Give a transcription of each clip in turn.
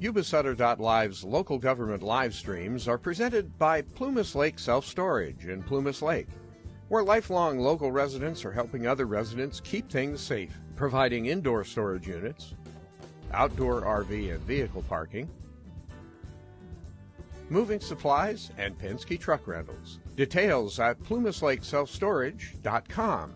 Yuba-Sutter.live's local government live streams are presented by Plumas Lake Self-Storage in Plumas Lake, where lifelong local residents are helping other residents keep things safe, providing indoor storage units, outdoor RV and vehicle parking, moving supplies, and Penske truck rentals. Details at plumaslakeselfstorage.com.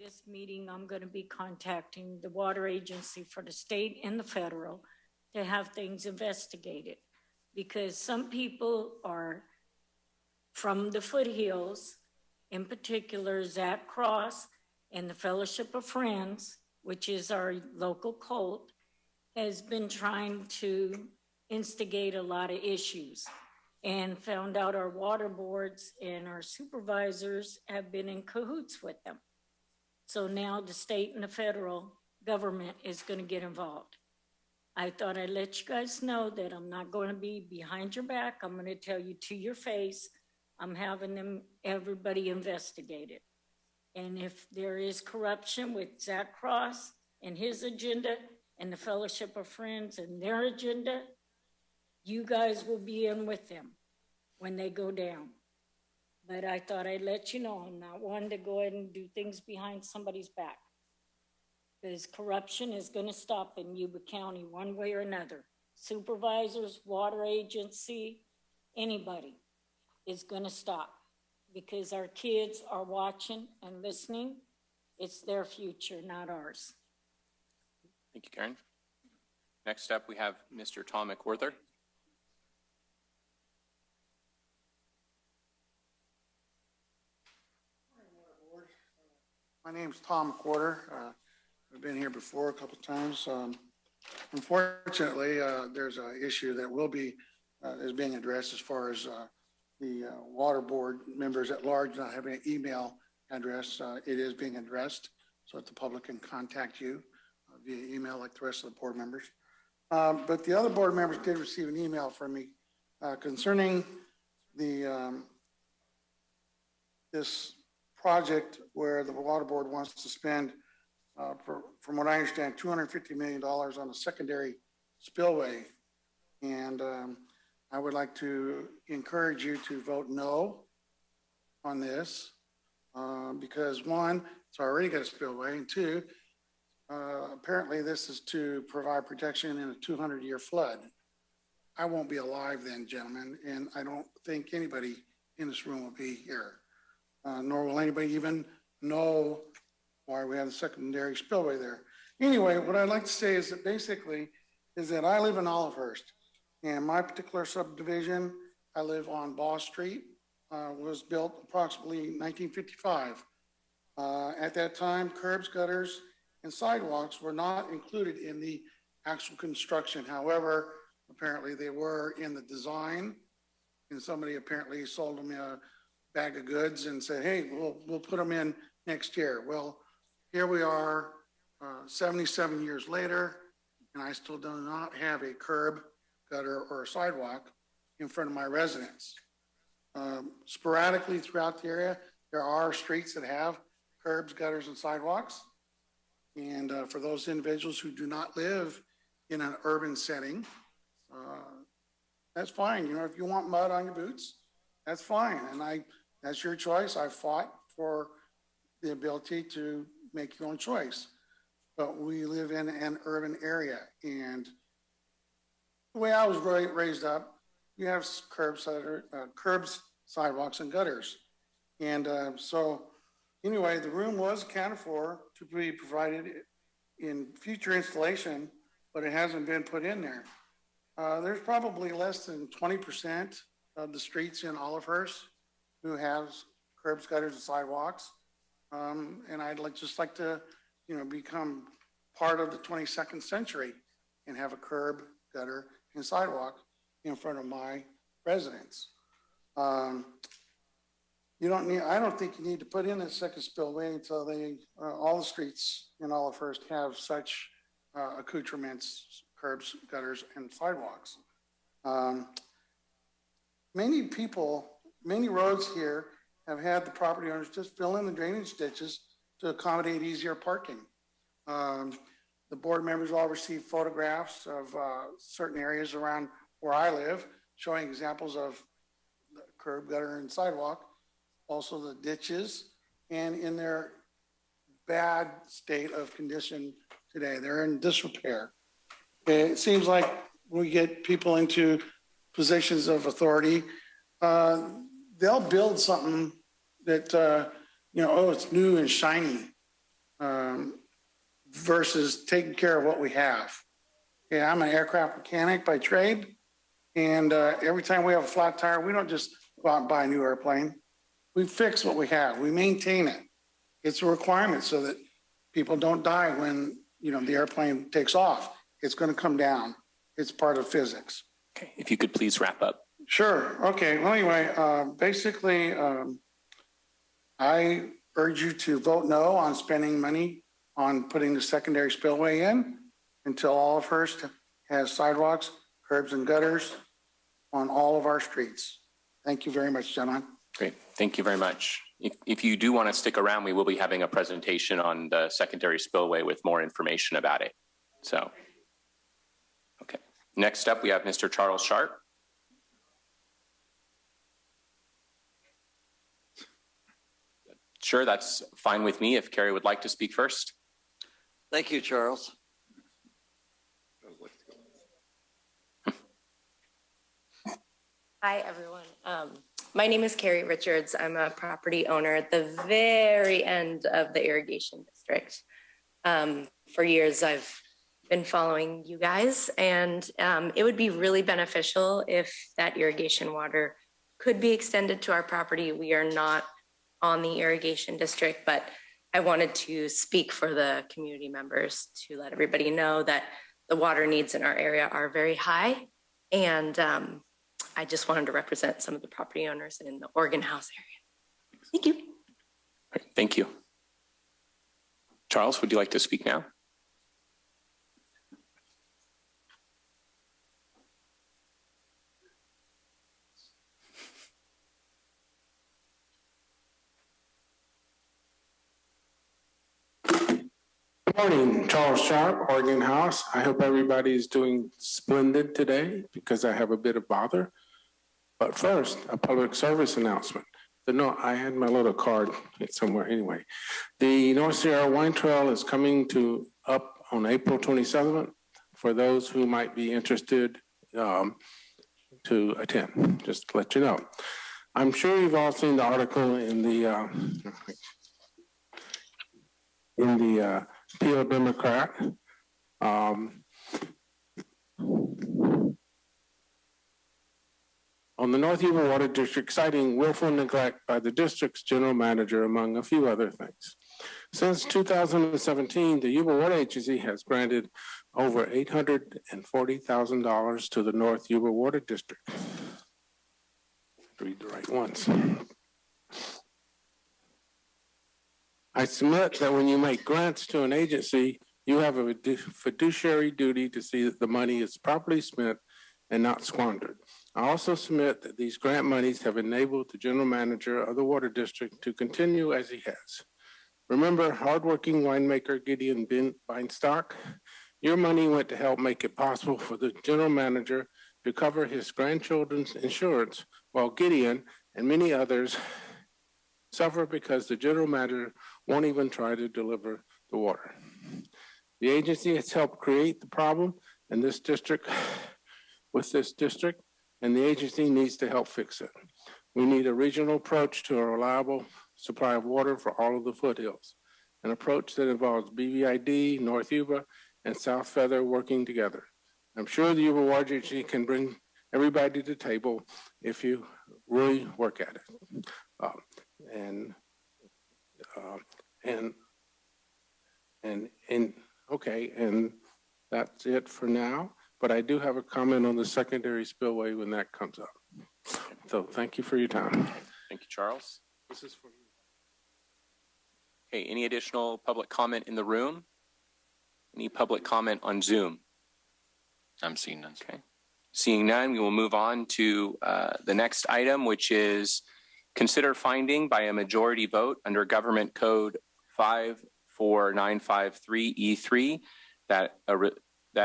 This meeting, I'm going to be contacting the water agency for the state and the federal to have things investigated, because some people are from the foothills, in particular Zach Cross and the Fellowship of Friends, which is our local cult, has been trying to instigate a lot of issues, and found out our water boards and our supervisors have been in cahoots with them. So now the state and the federal government is going to get involved. I thought I'd let you guys know that I'm not going to be behind your back. I'm going to tell you to your face. I'm having everybody investigated. And if there is corruption with Zach Cross and his agenda and the Fellowship of Friends and their agenda, you guys will be in with them when they go down. But I thought I'd let you know I'm not one to go ahead and do things behind somebody's back, because corruption is going to stop in Yuba County one way or another. Supervisors, water agency, anybody is going to stop, because our kids are watching and listening. It's their future, not ours. Thank you, Karen. Next up, we have Mr. Tom McWhorter. My name's Tom McWhorter. I've been here before a couple of times. Unfortunately, there's an issue that is being addressed as far as the water board members at large not having an email address. It is being addressed so that the public can contact you via email like the rest of the board members. But the other board members did receive an email from me concerning this project where the water board wants to spend, from what I understand, $250 million on a secondary spillway. And I would like to encourage you to vote no on this because one, it's already got a spillway, and two, apparently this is to provide protection in a 200-year flood. I won't be alive then, gentlemen, and I don't think anybody in this room will be here. Nor will anybody even know why we have a secondary spillway there. Anyway, what I'd like to say is that basically is that I live in Olivehurst, and my particular subdivision, I live on Baugh Street, was built approximately 1955. At that time, curbs, gutters, and sidewalks were not included in the actual construction. However, apparently they were in the design, and somebody apparently sold them a bag of goods and said, hey, we'll put them in next year. Well, here we are 77 years later, and I still do not have a curb, gutter, or a sidewalk in front of my residence. Sporadically throughout the area, there are streets that have curbs, gutters, and sidewalks. And for those individuals who do not live in an urban setting, that's fine. You know, if you want mud on your boots, that's fine. And that's your choice. I fought for the ability to make your own choice. But we live in an urban area. And the way I was raised up, you have curbs, sidewalks, and gutters. And so anyway, the room was accounted for to be provided in future installation, but it hasn't been put in there. There's probably less than 20% of the streets in Olivehurst who has curbs, gutters, and sidewalks. And I'd just like to, become part of the 22nd century and have a curb, gutter, and sidewalk in front of my residence. I don't think you need to put in a second spillway until all the streets in Olivehurst have such accoutrements, curbs, gutters, and sidewalks. Many roads here have had the property owners just fill in the drainage ditches to accommodate easier parking. The board members all received photographs of certain areas around where I live, showing examples of the curb, gutter, and sidewalk, also the ditches, and in their bad state of condition today. They're in disrepair. It seems like we get people into positions of authority, they'll build something that, it's new and shiny, versus taking care of what we have. Yeah, I'm an aircraft mechanic by trade, and every time we have a flat tire, we don't just go out and buy a new airplane. We fix what we have. We maintain it. It's a requirement so that people don't die when, the airplane takes off. It's going to come down. It's part of physics. Okay, if you could please wrap up. Sure. Okay. Well, anyway, basically, I urge you to vote no on spending money on putting the secondary spillway in until Olivehurst has sidewalks, curbs, and gutters on all of our streets. Thank you very much, gentlemen. Great. Thank you very much. If you do want to stick around, we will be having a presentation on the secondary spillway with more information about it. So, okay. Next up, we have Mr. Charles Sharp. Sure, that's fine with me if Carrie would like to speak first. Thank you, Charles. Hi, everyone. My name is Carrie Richards. I'm a property owner at the very end of the irrigation district. For years, I've been following you guys, and it would be really beneficial if that irrigation water could be extended to our property. We are not on the irrigation district, but I wanted to speak for the community members to let everybody know that the water needs in our area are very high, and I just wanted to represent some of the property owners in the Oregon House area. Thank you. Right, thank you. Charles, would you like to speak now? Good morning, Charles Sharp, Oregon House. I hope everybody is doing splendid today because I have a bit of bother. But first, a public service announcement. I had my little card somewhere anyway. The North Sierra Wine Trail is coming up on April 27th for those who might be interested to attend, just to let you know. I'm sure you've all seen the article in the Peel Democrat. On the North Yuba Water District, citing willful neglect by the district's general manager, among a few other things. Since 2017, the Yuba Water Agency has granted over $840,000 to the North Yuba Water District. Read the right ones. I submit that when you make grants to an agency, you have a fiduciary duty to see that the money is properly spent and not squandered. I also submit that these grant monies have enabled the general manager of the water district to continue as he has. Remember hardworking winemaker Gideon Beinstock? Your money went to help make it possible for the general manager to cover his grandchildren's insurance, while Gideon and many others suffer because the general manager won't even try to deliver the water. The agency has helped create the problem in this district, and the agency needs to help fix it. We need a regional approach to a reliable supply of water for all of the foothills, an approach that involves BVID, North Yuba, and South Feather working together. I'm sure the Yuba Water Agency can bring everybody to the table if you really work at it. Okay, and that's it for now. But I do have a comment on the secondary spillway when that comes up. So thank you for your time. Thank you, Charles. This is for you. Okay, any additional public comment in the room? Any public comment on Zoom? I'm seeing none. Okay. Seeing none, we will move on to the next item, which is consider finding by a majority vote under Government Code 54953E3 that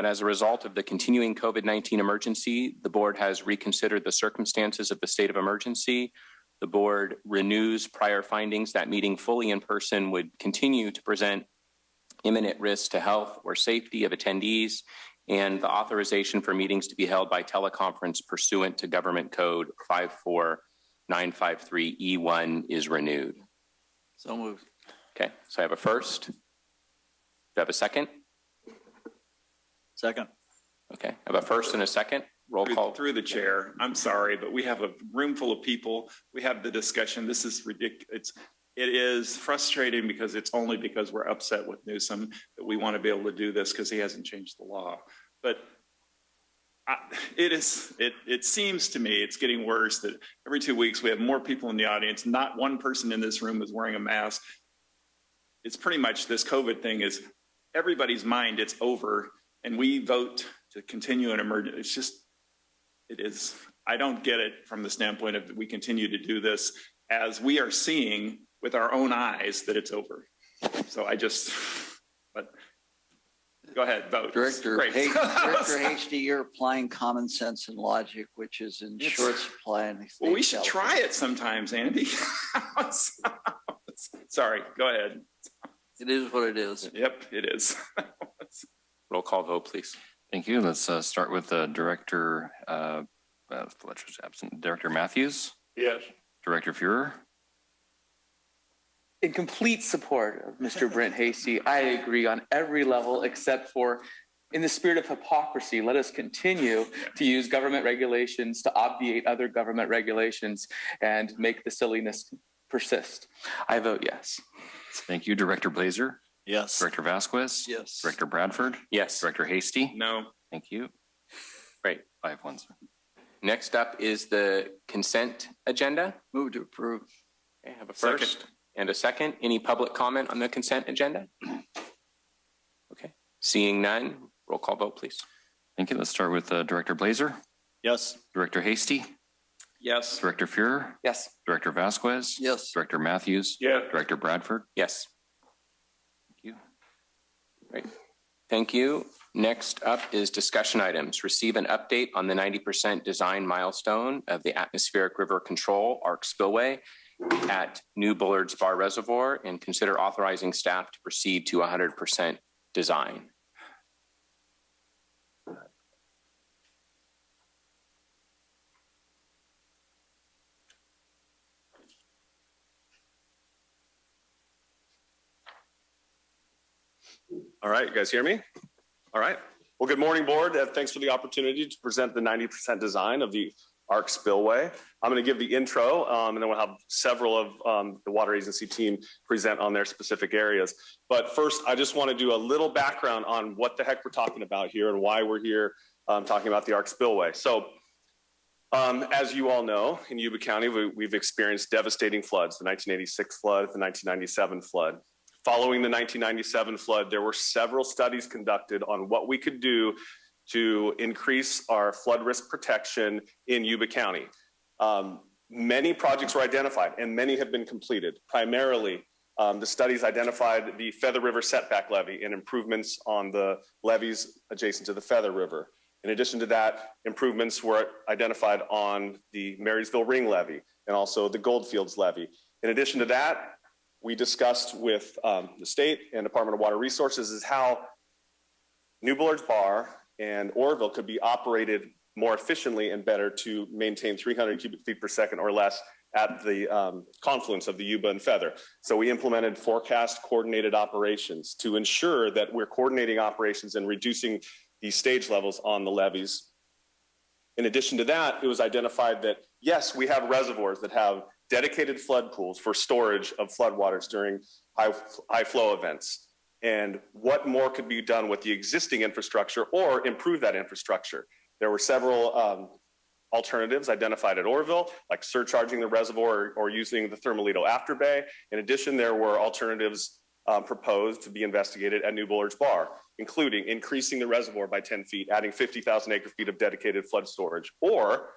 as a result of the continuing COVID-19 emergency, the board has reconsidered the circumstances of the state of emergency. The board renews prior findings that meeting fully in person would continue to present imminent risk to health or safety of attendees, and the authorization for meetings to be held by teleconference pursuant to Government Code 54953E1 is renewed. So moved. Okay, so I have a first. Do I have a second? Second. Okay, I have a first and a second. Roll call. Through the chair, I'm sorry, but we have a room full of people. We have the discussion. This is ridiculous. It is frustrating because it's only because we're upset with Newsom that we want to be able to do this because he hasn't changed the law. But it seems to me it's getting worse that every 2 weeks we have more people in the audience. Not one person in this room is wearing a mask. It's pretty much this COVID thing is everybody's mind, it's over, and we vote to continue an emergency. It's just, it is, I don't get it from the standpoint of we continue to do this as we are seeing with our own eyes that it's over. So I just, but go ahead, vote. Director Hasty, you're applying common sense and logic, which is in short supply. In well, we should try it sometimes, Andy. Sorry, go ahead. It is what it is. Yep, it is. Roll call vote, please. Thank you. Let's start with Director Fletcher's absent. Director Matthews. Yes. Director Fuhrer. In complete support of Mr. Brent Hasty, I agree on every level except for, in the spirit of hypocrisy, let us continue to use government regulations to obviate other government regulations and make the silliness persist. I vote yes. Thank you. Director Blazer. Yes. Director Vasquez. Yes. Director Bradford. Yes. Director Hasty. No. Thank you. Great. 5-1, sir. Next up is the consent agenda. Move to approve. Okay, I have a first and a second. Any public comment on the consent agenda? Okay. Seeing none, roll call vote, please. Thank you. Let's start with Director Blazer. Yes. Director Hasty. Yes. Director Fuhrer. Yes. Director Vasquez. Yes. Director Matthews. Yeah. Director Bradford. Yes. Thank you. Great. Thank you. Next up is discussion items. Receive an update on the 90% design milestone of the atmospheric river control ARC spillway at New Bullards Bar reservoir and consider authorizing staff to proceed to 100% design. All right, you guys hear me? All right. Well, good morning, board. Thanks for the opportunity to present the 90% design of the ARC spillway. I'm going to give the intro, and then we'll have several of the water agency team present on their specific areas. But first, I just want to do a little background on what the heck we're talking about here and why we're here talking about the ARC spillway. So, as you all know, in Yuba County, we've experienced devastating floods, the 1986 flood, the 1997 flood. Following the 1997 flood, there were several studies conducted on what we could do to increase our flood risk protection in Yuba County. Many projects were identified and many have been completed. Primarily, the studies identified the Feather River setback levee and improvements on the levees adjacent to the Feather River. In addition to that, improvements were identified on the Marysville Ring levee and also the Goldfields levee. In addition to that, we discussed with the state and Department of Water Resources is how New Bullards Bar and Orville could be operated more efficiently and better to maintain 300 cubic feet per second or less at the confluence of the Yuba and Feather. So we implemented forecast coordinated operations to ensure that we're coordinating operations and reducing the stage levels on the levees. In addition to that, it was identified that, yes, we have reservoirs that have dedicated flood pools for storage of floodwaters during high flow events. And what more could be done with the existing infrastructure or improve that infrastructure? There were several alternatives identified at Oroville, like surcharging the reservoir or using the Thermalito afterbay. In addition, there were alternatives proposed to be investigated at New Bullards Bar, including increasing the reservoir by 10 feet, adding 50,000 acre feet of dedicated flood storage, or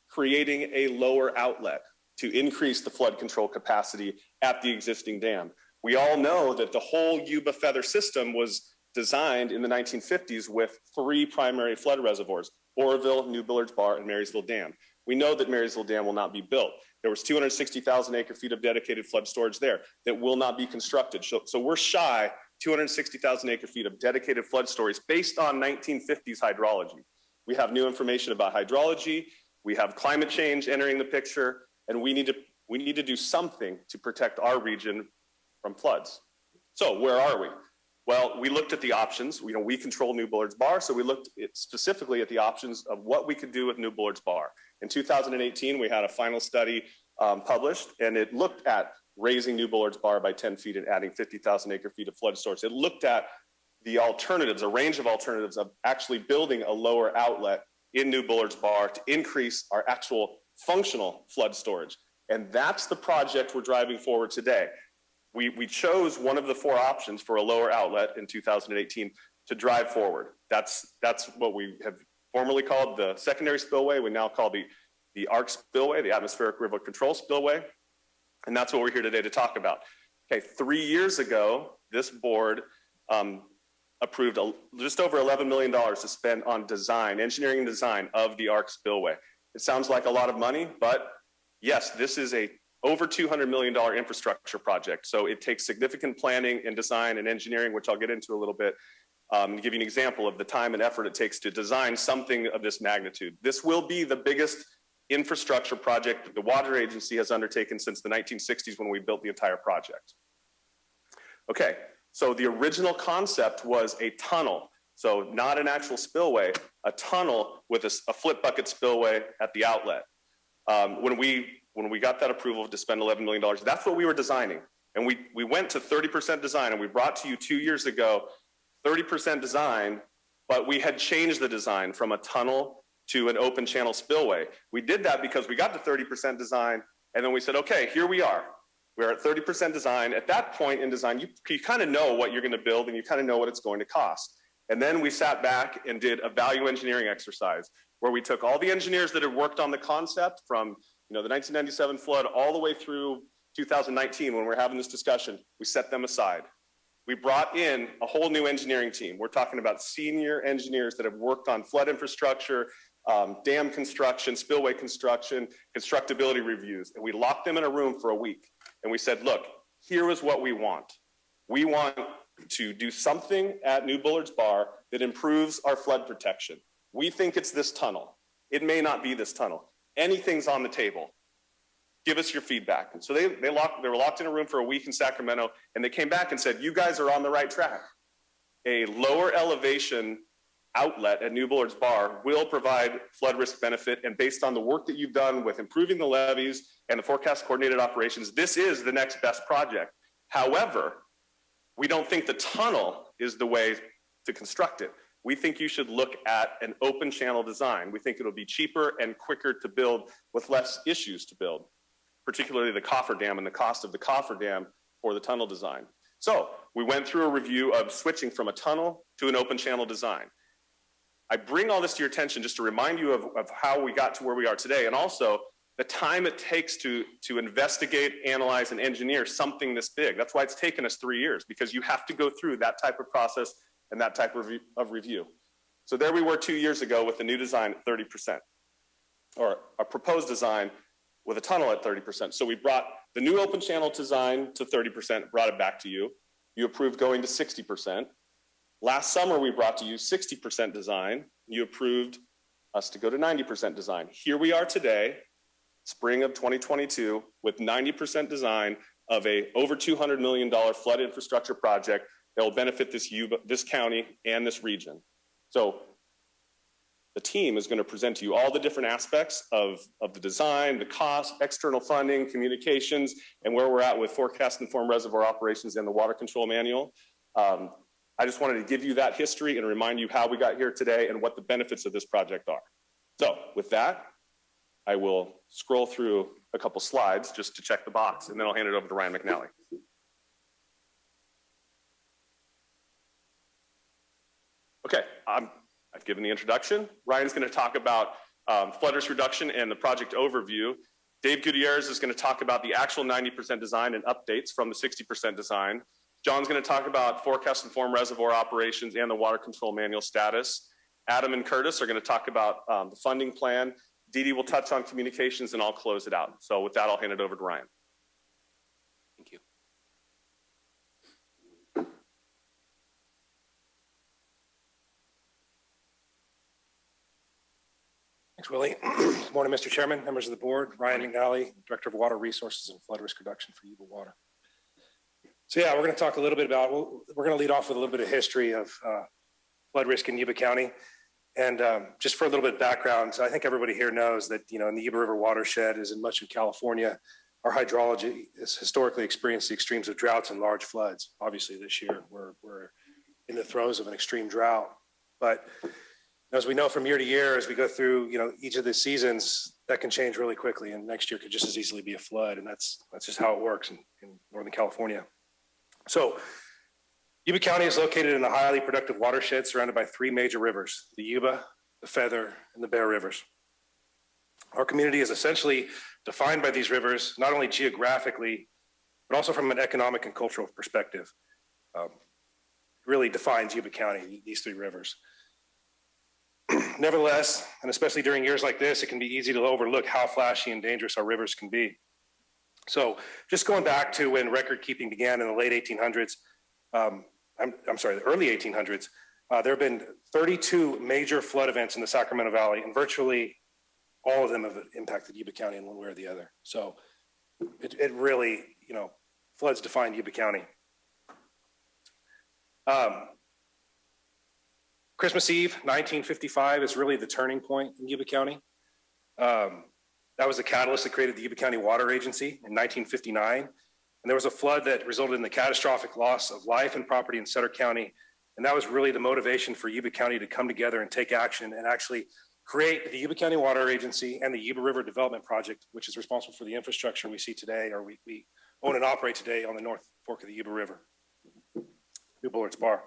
creating a lower outlet to increase the flood control capacity at the existing dam. We all know that the whole Yuba-Feather system was designed in the 1950s with 3 primary flood reservoirs: Oroville, New Bullards Bar, and Marysville Dam. We know that Marysville Dam will not be built. There was 260,000 acre feet of dedicated flood storage there that will not be constructed. So we're shy 260,000 acre feet of dedicated flood storage based on 1950s hydrology. We have new information about hydrology. We have climate change entering the picture, and we need to do something to protect our region from floods. So where are we? Well, we looked at the options. We control New Bullards Bar, so we looked specifically at the options of what we could do with New Bullards Bar. In 2018, we had a final study published, and it looked at raising New Bullards Bar by 10 feet and adding 50,000 acre feet of flood storage. It looked at the alternatives, a range of alternatives of actually building a lower outlet in New Bullards Bar to increase our actual functional flood storage. And that's the project we're driving forward today. We chose one of the 4 options for a lower outlet in 2018 to drive forward. That's what we have formerly called the secondary spillway. We now call the ARC spillway, the atmospheric river control spillway. And that's what we're here today to talk about. Okay, 3 years ago, this board approved just over $11 million to spend on design, engineering and design of the ARC spillway. It sounds like a lot of money, but yes, this is a over $200 million infrastructure project. So it takes significant planning and design and engineering, which I'll get into a little bit, to give you an example of the time and effort it takes to design something of this magnitude. This will be the biggest infrastructure project that the Water Agency has undertaken since the 1960s when we built the entire project. Okay, so the original concept was a tunnel. So not an actual spillway, a tunnel with a flip bucket spillway at the outlet. When we got that approval to spend $11 million, that's what we were designing. And we went to 30% design, and we brought to you 2 years ago 30% design, but we had changed the design from a tunnel to an open channel spillway. We did that because we got to 30% design, and then we said, okay, here we are. We're at 30% design. At that point in design, you kind of know what you're going to build, and you kind of know what it's going to cost. And then we sat back and did a value engineering exercise where we took all the engineers that had worked on the concept from the 1997 flood all the way through 2019 when we're having this discussion. We set them aside. We brought in a whole new engineering team. We're talking about senior engineers that have worked on flood infrastructure, dam construction, spillway construction, constructability reviews. And we locked them in a room for a week. And we said, look, here is what we want. We want to do something at New Bullards Bar that improves our flood protection. We think it's this tunnel. It may not be this tunnel. Anything's on the table. Give us your feedback. And so they were locked in a room for a week in Sacramento, and they came back and said, you guys are on the right track. A lower elevation outlet at New Bullards Bar will provide flood risk benefit, and based on the work that you've done with improving the levees and the forecast coordinated operations, this is the next best project. However, we don't think the tunnel is the way to construct it. We think you should look at an open channel design. We think it'll be cheaper and quicker to build with less issues to build, particularly the cofferdam and the cost of the cofferdam for the tunnel design. So we went through a review of switching from a tunnel to an open channel design. I bring all this to your attention just to remind you of how we got to where we are today, and also the time it takes to investigate, analyze, and engineer something this big. That's why it's taken us 3 years, because you have to go through that type of process and that type of review. So there we were 2 years ago with the new design at 30%, or a proposed design with a tunnel at 30%. So we brought the new open channel design to 30%, brought it back to you. You approved going to 60%. Last summer, we brought to you 60% design. You approved us to go to 90% design. Here we are today, spring of 2022, with 90% design of a over $200 million flood infrastructure project that will benefit this county and this region. So the team is going to present to you all the different aspects of the design, the cost, external funding, communications, and where we're at with forecast-informed reservoir operations and the water control manual. I just wanted to give you that history and remind you how we got here today and what the benefits of this project are. So with that, I will scroll through a couple slides just to check the box, and then I'll hand it over to Ryan McNally. Okay, I've given the introduction. Ryan's going to talk about flood risk reduction and the project overview. Dave Gutierrez is going to talk about the actual 90% design and updates from the 60% design. John's going to talk about forecast-informed reservoir operations and the water control manual status. Adam and Curtis are going to talk about the funding plan. Dee Dee will touch on communications, and I'll close it out. So with that, I'll hand it over to Ryan. Thank you. Thanks, Willie. Good morning, Mr. Chairman, members of the board. Ryan McNally, Director of Water Resources and Flood Risk Reduction for Yuba Water. So yeah, we're going to talk a little bit about, we're going to lead off with a little bit of history of flood risk in Yuba County. And just for a little bit of background, so I think everybody here knows that, you know, in the Yuba River watershed, as in much of California, our hydrology has historically experienced the extremes of droughts and large floods. Obviously this year, we're in the throes of an extreme drought. But as we know from year to year, as we go through, you know, each of the seasons, that can change really quickly. And next year could just as easily be a flood. And that's just how it works in Northern California. So Yuba County is located in a highly productive watershed surrounded by three major rivers, the Yuba, the Feather, and the Bear Rivers. Our community is essentially defined by these rivers, not only geographically, but also from an economic and cultural perspective. It really defines Yuba County, these three rivers. Nevertheless, and especially during years like this, it can be easy to overlook how flashy and dangerous our rivers can be. So just going back to when record keeping began in the late 1800s, I'm sorry, the early 1800s, there have been 32 major flood events in the Sacramento Valley, and virtually all of them have impacted Yuba County in one way or the other. So it really, you know, floods defined Yuba County. Christmas Eve, 1955 is really the turning point in Yuba County. That was the catalyst that created the Yuba County Water Agency in 1959. And there was a flood that resulted in the catastrophic loss of life and property in Sutter County. And that was really the motivation for Yuba County to come together and take action and actually create the Yuba County Water Agency and the Yuba River Development Project, which is responsible for the infrastructure we see today, or we own and operate today on the North Fork of the Yuba River, New Bullards Bar.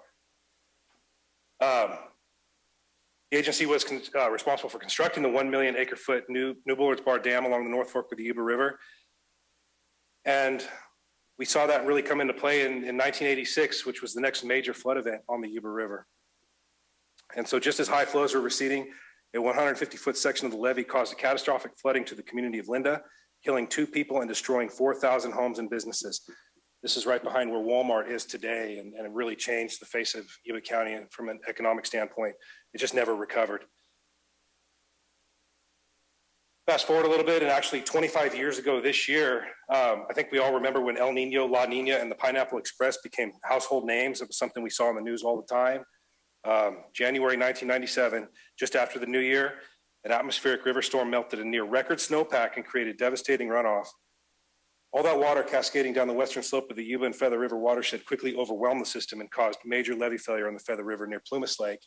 The agency was responsible for constructing the 1 million acre foot new Bullards Bar Dam along the North Fork of the Yuba River. And we saw that really come into play in 1986, which was the next major flood event on the Yuba River. And so just as high flows were receding, a 150-foot section of the levee caused a catastrophic flooding to the community of Linda, killing 2 people and destroying 4,000 homes and businesses. This is right behind where Walmart is today, and it really changed the face of Yuba County. And from an economic standpoint, it just never recovered. Fast forward a little bit, and actually 25 years ago this year, I think we all remember when El Nino, La Nina, and the Pineapple Express became household names. It was something we saw in the news all the time. January 1997, just after the new year, an atmospheric river storm melted a near record snowpack and created devastating runoff. All that water cascading down the western slope of the Yuba and Feather River watershed quickly overwhelmed the system and caused major levee failure on the Feather River near Plumas Lake,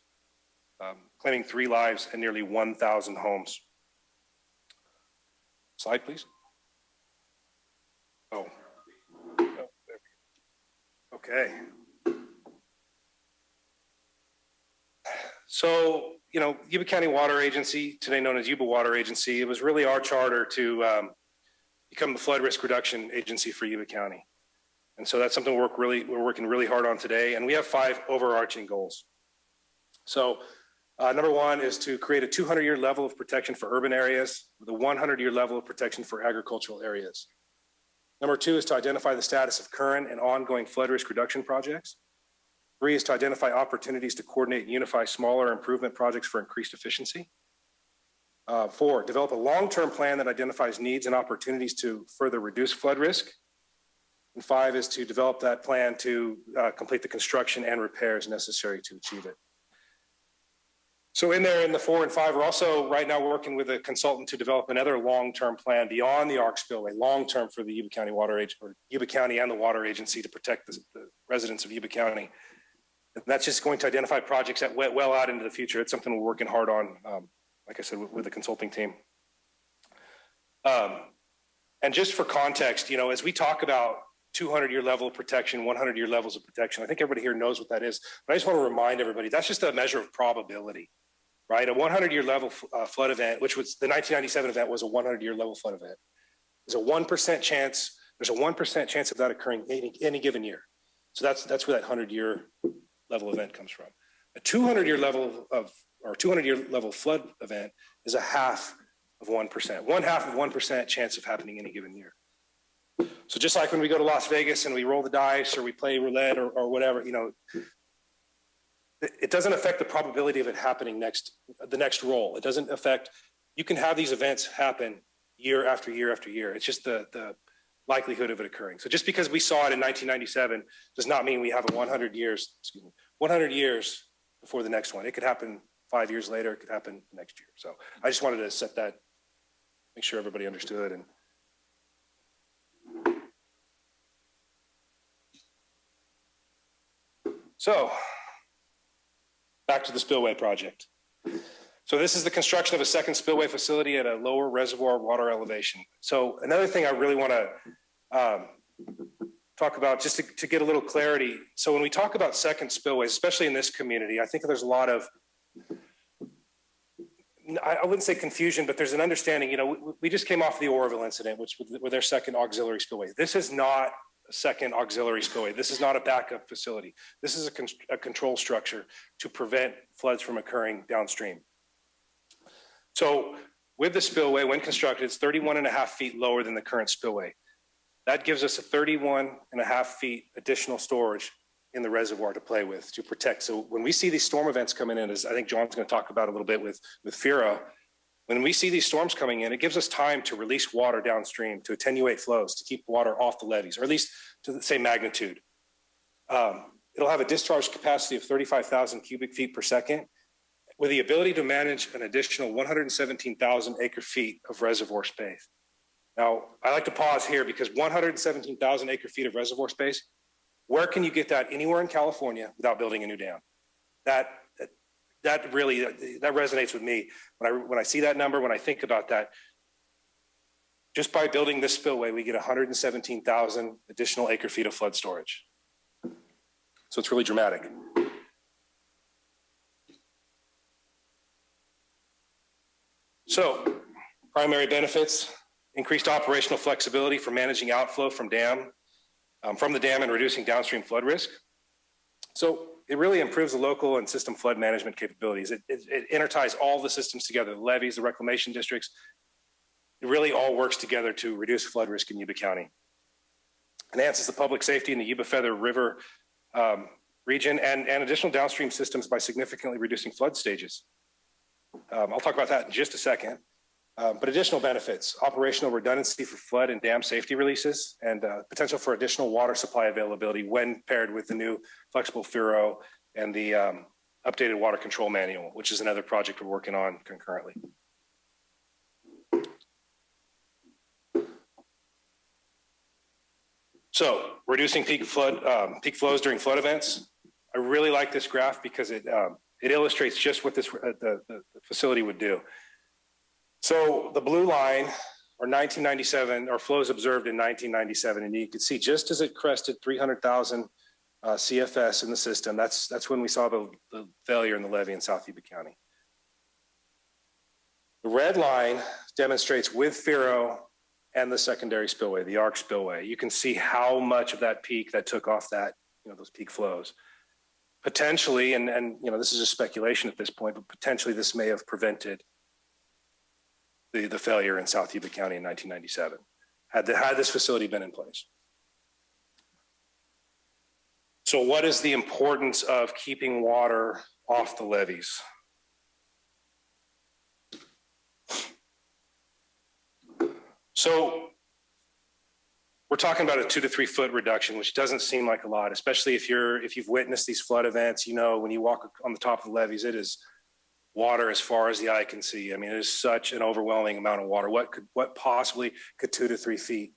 claiming 3 lives and nearly 1,000 homes. Slide, please. Oh, there we go. Okay. So, you know, Yuba County Water Agency, today known as Yuba Water Agency, it was really our charter to become the flood risk reduction agency for Yuba County. And so that's something we're working really hard on today. And we have 5 overarching goals. So number 1 is to create a 200-year level of protection for urban areas with a 100-year level of protection for agricultural areas. Number 2 is to identify the status of current and ongoing flood risk reduction projects. 3 is to identify opportunities to coordinate and unify smaller improvement projects for increased efficiency. 4, develop a long-term plan that identifies needs and opportunities to further reduce flood risk. And 5 is to develop that plan to complete the construction and repairs necessary to achieve it. So in there in the 4 and 5, we're also right now working with a consultant to develop another long-term plan beyond the ARC spillway, long-term for the Yuba County Water Agency, or Yuba County and the Water Agency, to protect the residents of Yuba County. And that's just going to identify projects that went well out into the future. It's something we're working hard on, like I said, with the consulting team. And just for context, you know, as we talk about 200-year level of protection, 100-year levels of protection, I think everybody here knows what that is. But I just want to remind everybody, that's just a measure of probability. Right, a 100-year level flood event, which was the 1997 event, was a 100-year level flood event. There's a 1% chance. There's a 1% chance of that occurring any given year. So that's where that 100-year level event comes from. A 200-year level of, or 200-year level flood event is a half of 1%. 1/2 of 1% chance of happening any given year. So just like when we go to Las Vegas and we roll the dice or we play roulette or whatever, you know, it doesn't affect the probability of it happening the next roll. It doesn't affect, you can have these events happen year after year after year. It's just the likelihood of it occurring. So just because we saw it in 1997 does not mean we have a 100 years before the next one. It could happen 5 years later. It could happen next year. So I just wanted to set that, make sure everybody understood. And so back to the spillway project. So this is the construction of a second spillway facility at a lower reservoir water elevation. So another thing I really want to talk about, just to get a little clarity. So when we talk about second spillways, especially in this community, I think there's a lot of, I wouldn't say confusion, but there's an understanding. You know, we just came off the Oroville incident, which were their second auxiliary spillway. This is not a second auxiliary spillway. This is not a backup facility. This is a control structure to prevent floods from occurring downstream. So with the spillway, when constructed, it's 31.5 feet lower than the current spillway. That gives us a 31.5 feet additional storage in the reservoir to play with, to protect. So when we see these storm events coming in, as I think John's going to talk about a little bit with FIRO, when we see these storms coming in, it gives us time to release water downstream, to attenuate flows, to keep water off the levees, or at least to the same magnitude. It'll have a discharge capacity of 35,000 cubic feet per second, with the ability to manage an additional 117,000 acre feet of reservoir space. Now, I like to pause here because 117,000 acre feet of reservoir space, where can you get that anywhere in California without building a new dam? That really resonates with me. When I see that number, when I think about that, just by building this spillway, we get 117,000 additional acre feet of flood storage. So it's really dramatic. So primary benefits: increased operational flexibility for managing outflow from the dam and reducing downstream flood risk. So it really improves the local and system flood management capabilities. It interties all the systems together, the levees, the reclamation districts. It really all works together to reduce flood risk in Yuba County. Enhances the public safety in the Yuba-Feather River region and additional downstream systems by significantly reducing flood stages. I'll talk about that in just a second. But additional benefits: operational redundancy for flood and dam safety releases, and potential for additional water supply availability when paired with the new flexible FIRO and the updated water control manual, which is another project we're working on concurrently. So reducing peak flows during flood events. I really like this graph because it illustrates just what the facility would do. So the blue line, or 1997, or flows observed in 1997, and you can see just as it crested 300,000 CFS in the system, that's when we saw the failure in the levee in South Yuba County. The red line demonstrates with FIRO and the secondary spillway, the ARC spillway. You can see how much of that peak that took off that, those peak flows. Potentially, and this is just speculation at this point, but potentially this may have prevented the failure in South Yuba County in 1997, had this facility been in place. So what is the importance of keeping water off the levees? So we're talking about a 2 to 3 foot reduction, which doesn't seem like a lot, especially if you've witnessed these flood events. When you walk on the top of the levees, it is water as far as the eye can see. I mean, it is such an overwhelming amount of water. What possibly could 2 to 3 feet?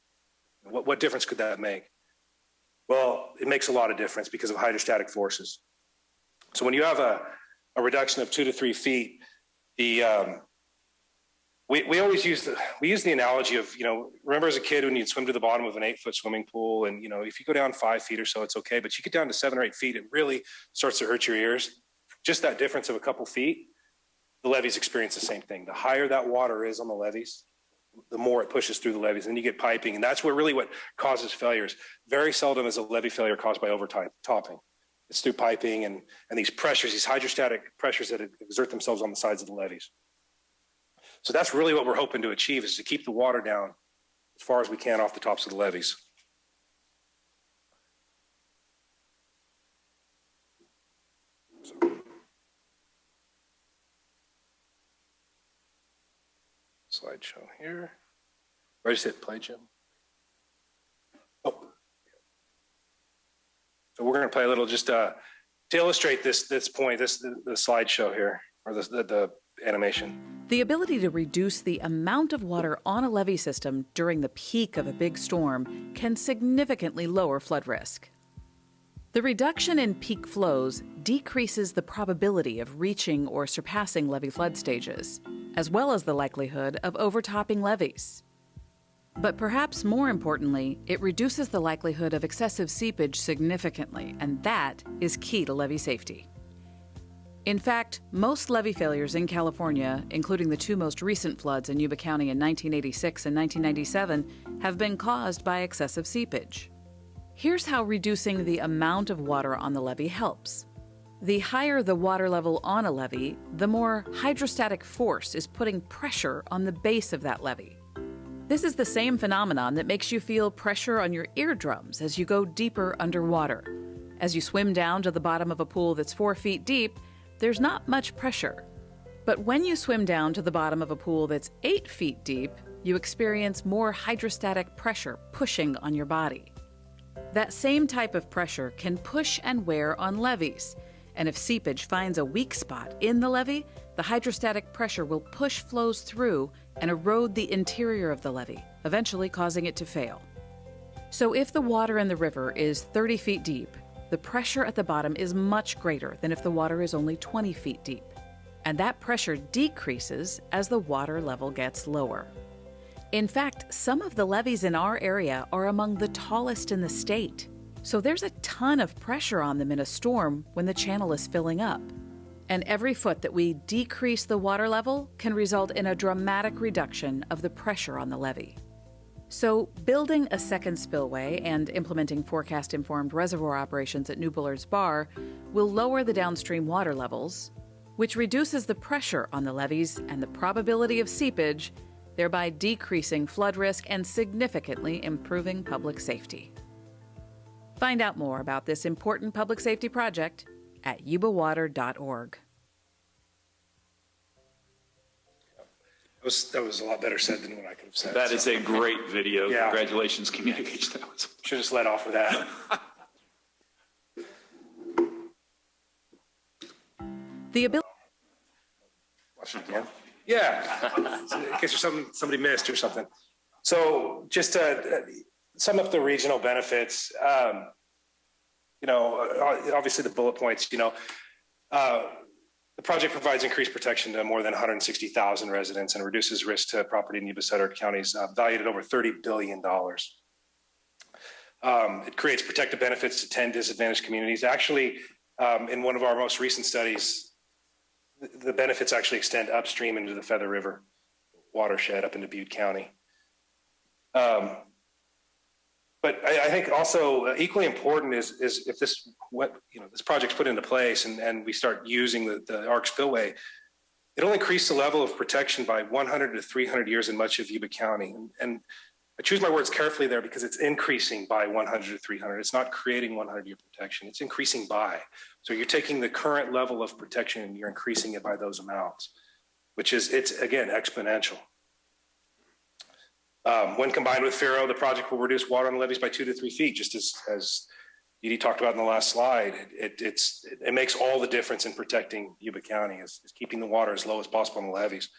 What difference could that make? Well, it makes a lot of difference because of hydrostatic forces. So when you have a reduction of 2 to 3 feet, we always use the analogy of, remember as a kid when you'd swim to the bottom of an 8-foot swimming pool, and if you go down 5 feet or so, it's okay, but you get down to 7 or 8 feet, it really starts to hurt your ears. Just that difference of a couple feet, the levees experience the same thing. The higher that water is on the levees, the more it pushes through the levees, and you get piping, and that's what causes failures. Very seldom is a levee failure caused by overtopping. It's through piping and these pressures, these hydrostatic pressures that exert themselves on the sides of the levees. So that's really what we're hoping to achieve, is to keep the water down as far as we can off the tops of the levees. Slideshow here. Or just hit play, Jim. Oh. So we're going to play a little just to illustrate this point, the slideshow here, or the animation. The ability to reduce the amount of water on a levee system during the peak of a big storm can significantly lower flood risk. The reduction in peak flows decreases the probability of reaching or surpassing levee flood stages, as well as the likelihood of overtopping levees. But perhaps more importantly, it reduces the likelihood of excessive seepage significantly, and that is key to levee safety. In fact, most levee failures in California, including the 2 most recent floods in Yuba County in 1986 and 1997, have been caused by excessive seepage. Here's how reducing the amount of water on the levee helps. The higher the water level on a levee, the more hydrostatic force is putting pressure on the base of that levee. This is the same phenomenon that makes you feel pressure on your eardrums as you go deeper underwater. As you swim down to the bottom of a pool that's 4 feet deep, there's not much pressure. But when you swim down to the bottom of a pool that's 8 feet deep, you experience more hydrostatic pressure pushing on your body. That same type of pressure can push and wear on levees, and if seepage finds a weak spot in the levee, the hydrostatic pressure will push flows through and erode the interior of the levee, eventually causing it to fail. So if the water in the river is 30 feet deep, the pressure at the bottom is much greater than if the water is only 20 feet deep. And that pressure decreases as the water level gets lower. In fact, some of the levees in our area are among the tallest in the state. So there's a ton of pressure on them in a storm when the channel is filling up. And every foot that we decrease the water level can result in a dramatic reduction of the pressure on the levee. So building a second spillway and implementing forecast-informed reservoir operations at New Bullards Bar will lower the downstream water levels, which reduces the pressure on the levees and the probability of seepage, thereby decreasing flood risk and significantly improving public safety. Find out more about this important public safety project at yubawater.org. That was a lot better said than what I could have said. That is a great video. Yeah. Congratulations, communication. Should just let off with that. The ability. Watch it again. Yeah, in case there's somebody missed or something. So just to sum up the regional benefits, obviously the bullet points, the project provides increased protection to more than 160,000 residents and reduces risk to property in Yuba-Sutter counties valued at over $30 billion. It creates protective benefits to 10 disadvantaged communities. Actually, in one of our most recent studies, the benefits actually extend upstream into the Feather River watershed up into Butte County. But I think also equally important is if this project's put into place and we start using the ARC spillway, it'll increase the level of protection by 100 to 300 years in much of Yuba County. And I choose my words carefully there because it's increasing by 100 to 300. It's not creating 100-year protection. It's increasing by. So you're taking the current level of protection and you're increasing it by those amounts, it's again, exponential. When combined with FARO, the project will reduce water on the levees by 2 to 3 feet, just as Edie talked about in the last slide, it makes all the difference in protecting Yuba County is keeping the water as low as possible on the levees.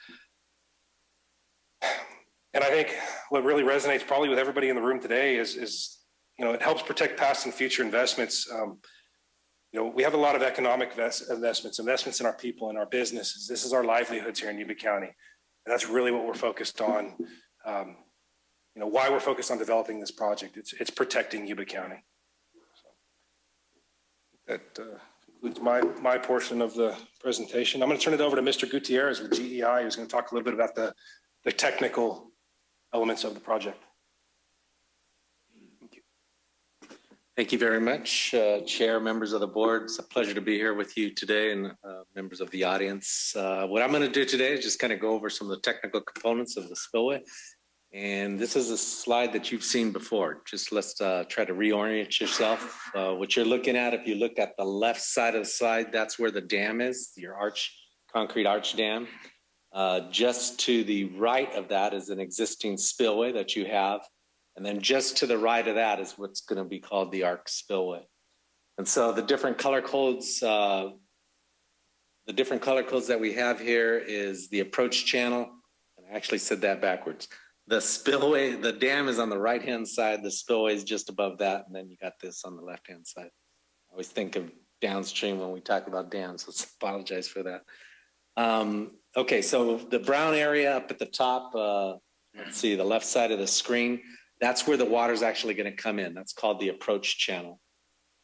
And I think what really resonates probably with everybody in the room today is it helps protect past and future investments. We have a lot of economic investments in our people and our businesses. This is our livelihoods here in Yuba County. And that's really what we're focused on. Why we're focused on developing this project. It's protecting Yuba County. That concludes my portion of the presentation. I'm going to turn it over to Mr. Gutierrez with GEI, who's going to talk a little bit about the technical elements of the project. Thank you. Thank you very much, Chair, members of the board. It's a pleasure to be here with you today and members of the audience. What I'm going to do today is just kind of go over some of the technical components of the spillway. And this is a slide that you've seen before. Just let's try to reorient yourself. What you're looking at, if you look at the left side of the slide, that's where the dam is, your concrete arch dam. Just to the right of that is an existing spillway that you have. And then just to the right of that is what's going to be called the arc spillway. And so the different color codes, that we have here is the approach channel. And I actually said that backwards. The spillway, the dam is on the right-hand side. The spillway is just above that. And then you got this on the left-hand side. I always think of downstream when we talk about dams. Let's apologize for that. Okay, so the brown area up at the top, let's see, the left side of the screen, that's where the water is actually going to come in. That's called the approach channel.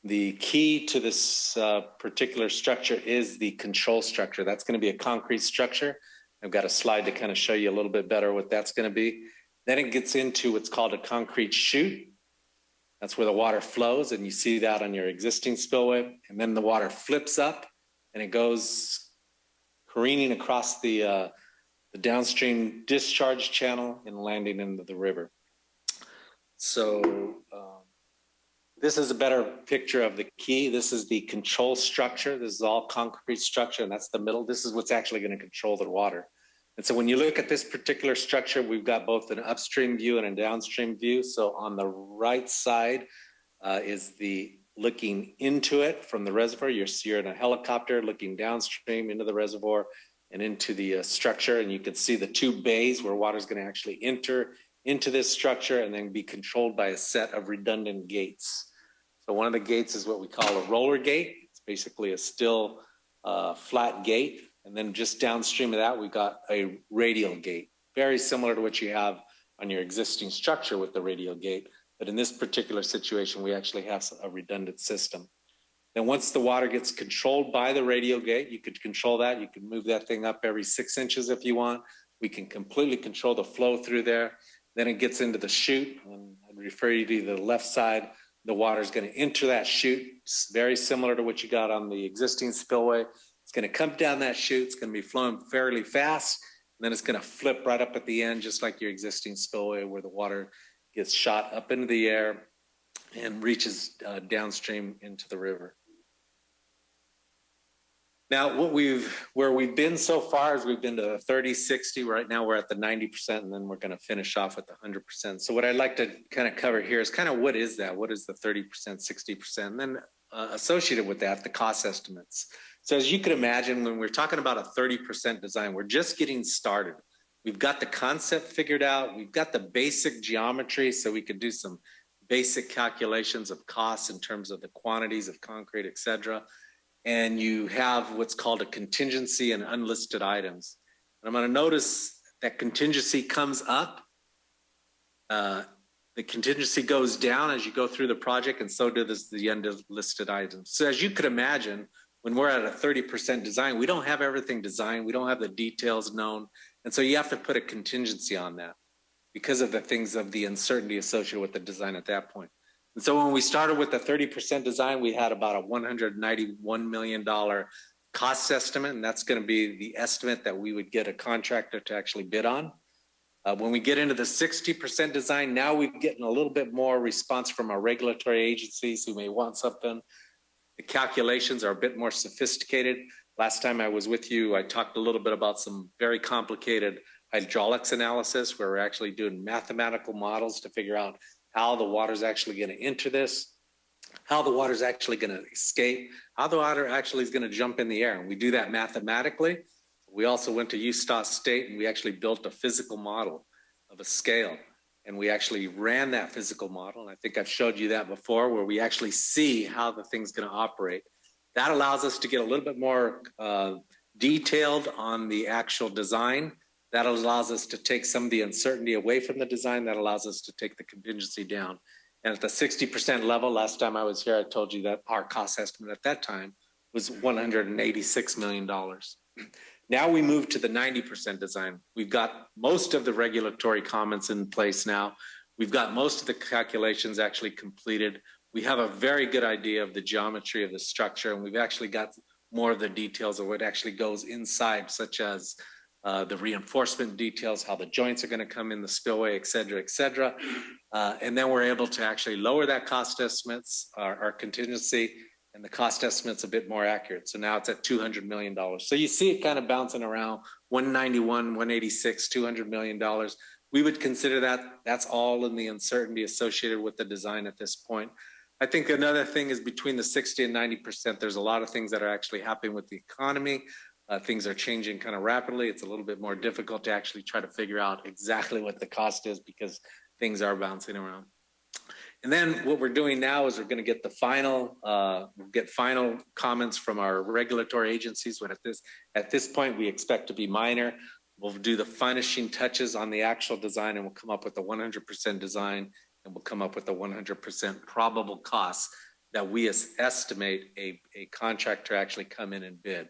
The key to this particular structure is the control structure. That's going to be a concrete structure. I've got a slide to kind of show you a little bit better what that's going to be. Then it gets into what's called a concrete chute. That's where the water flows, and you see that on your existing spillway. And then the water flips up, and it goes careening across the downstream discharge channel and landing into the river. So this is a better picture of the key. This is the control structure. This is all concrete structure, and that's the middle. This is what's actually going to control the water. And so when you look at this particular structure, we've got both an upstream view and a downstream view. So on the right side is the looking into it from the reservoir. You're in a helicopter looking downstream into the reservoir and into the structure. And you can see the two bays where water is going to actually enter into this structure and then be controlled by a set of redundant gates. So one of the gates is what we call a roller gate. It's basically a still flat gate. And then just downstream of that, we've got a radial gate, very similar to what you have on your existing structure with the radial gate. But in this particular situation, we actually have a redundant system. Then once the water gets controlled by the radial gate, you could control that. You can move that thing up every 6 inches if you want. We can completely control the flow through there. Then it gets into the chute. And I'd refer you to the left side. The water is going to enter that chute. It's very similar to what you got on the existing spillway. It's going to come down that chute. It's going to be flowing fairly fast. And then it's going to flip right up at the end, just like your existing spillway, where the water gets shot up into the air and reaches downstream into the river. Now, where we've been so far is we've been to 30, 60. Right now we're at the 90%, and then we're going to finish off with the 100%. So what I'd like to kind of cover here is kind of what is that? What is the 30%, 60%? And then associated with that, the cost estimates. So as you can imagine, when we're talking about a 30% design, we're just getting started. We've got the concept figured out. We've got the basic geometry, so we could do some basic calculations of costs in terms of the quantities of concrete, et cetera. And you have what's called a contingency and unlisted items. And I'm going to notice that contingency comes up. The contingency goes down as you go through the project, and so does the unlisted items. So as you could imagine, when we're at a 30% design, we don't have everything designed. We don't have the details known. And so you have to put a contingency on that because of the things of the uncertainty associated with the design at that point. And so when we started with the 30% design, we had about a $191 million cost estimate, and that's going to be the estimate that we would get a contractor to actually bid on. When we get into the 60% design, now we're getting a little bit more response from our regulatory agencies who may want something. The calculations are a bit more sophisticated. Last time I was with you, I talked a little bit about some very complicated hydraulics analysis where we're actually doing mathematical models to figure out how the water is actually going to enter this. how the water is actually going to escape, how the water actually is going to jump in the air. And we do that mathematically. We also went to Utah State and we actually built a physical model of a scale. And we actually ran that physical model. And I think I've showed you that before, where we actually see how the thing's going to operate. That allows us to get a little bit more detailed on the actual design. That allows us to take some of the uncertainty away from the design. That allows us to take the contingency down. And at the 60% level, last time I was here, I told you that our cost estimate at that time was $186 million. Now we move to the 90% design. We've got most of the regulatory comments in place now. We've got most of the calculations actually completed. We have a very good idea of the geometry of the structure, and we've actually got more of the details of what actually goes inside, such as the reinforcement details, how the joints are going to come in the spillway, et cetera, et cetera. And then we're able to actually lower that cost estimates, our contingency, and the cost estimate's a bit more accurate. So now it's at $200 million. So you see it kind of bouncing around 191, 186, $200 million. We would consider that that's all in the uncertainty associated with the design at this point. I think another thing is between the 60 and 90%, there's a lot of things that are actually happening with the economy. Things are changing kind of rapidly. It's a little bit more difficult to actually try to figure out exactly what the cost is because things are bouncing around. And then what we're doing now is we're going to get the final, final comments from our regulatory agencies. When at this point, we expect to be minor. We'll do the finishing touches on the actual design, and we'll come up with a 100% design, and we'll come up with a 100% probable cost that we estimate a contractor actually come in and bid.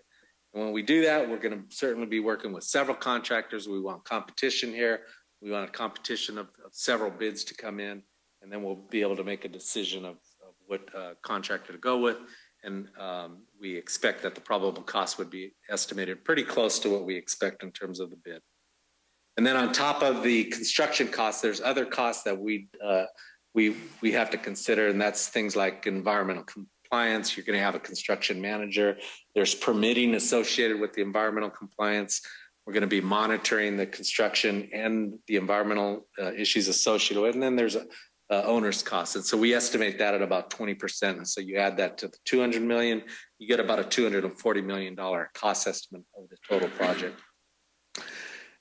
And when we do that, we're going to certainly be working with several contractors. We want competition here. We want a competition of several bids to come in, and then we'll be able to make a decision of what contractor to go with. And we expect that the probable cost would be estimated pretty close to what we expect in terms of the bid. And then on top of the construction costs, there's other costs that we have to consider, and that's things like environmental compliance. You're going to have a construction manager. There's permitting associated with the environmental compliance. We're going to be monitoring the construction and the environmental issues associated with it. And then there's owner's costs. And so we estimate that at about 20%. And so you add that to the $200 million, you get about a $240 million cost estimate of the total project.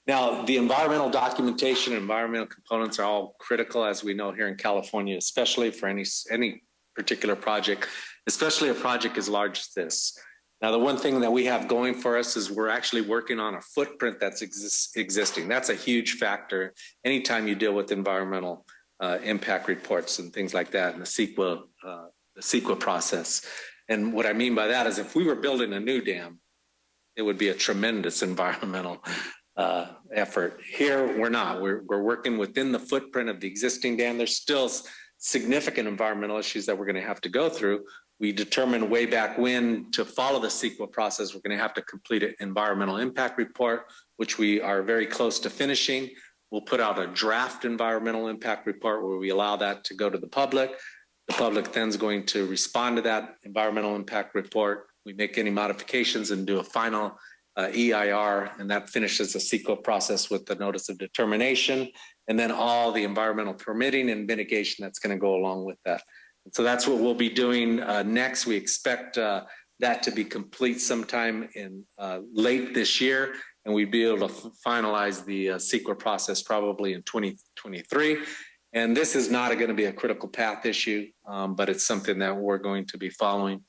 Now, the environmental documentation and environmental components are all critical, as we know here in California, especially for any particular project, especially a project as large as this. Now, the one thing that we have going for us is we're actually working on a footprint that's existing. That's a huge factor anytime you deal with environmental impact reports and things like that in the CEQA process. And what I mean by that is if we were building a new dam, it would be a tremendous environmental effort. Here, we're not. We're working within the footprint of the existing dam. There's still significant environmental issues that we're going to have to go through. We determined way back when to follow the CEQA process, we're going to have to complete an environmental impact report, which we are very close to finishing. We'll put out a draft environmental impact report where we allow that to go to the public. The public then is going to respond to that environmental impact report. We make any modifications and do a final EIR, and that finishes the CEQA process with the notice of determination, and then all the environmental permitting and mitigation that's going to go along with that. And so that's what we'll be doing next. We expect that to be complete sometime in late this year, and we'd be able to finalize the CEQA process probably in 2023. And this is not going to be a critical path issue, but it's something that we're going to be following.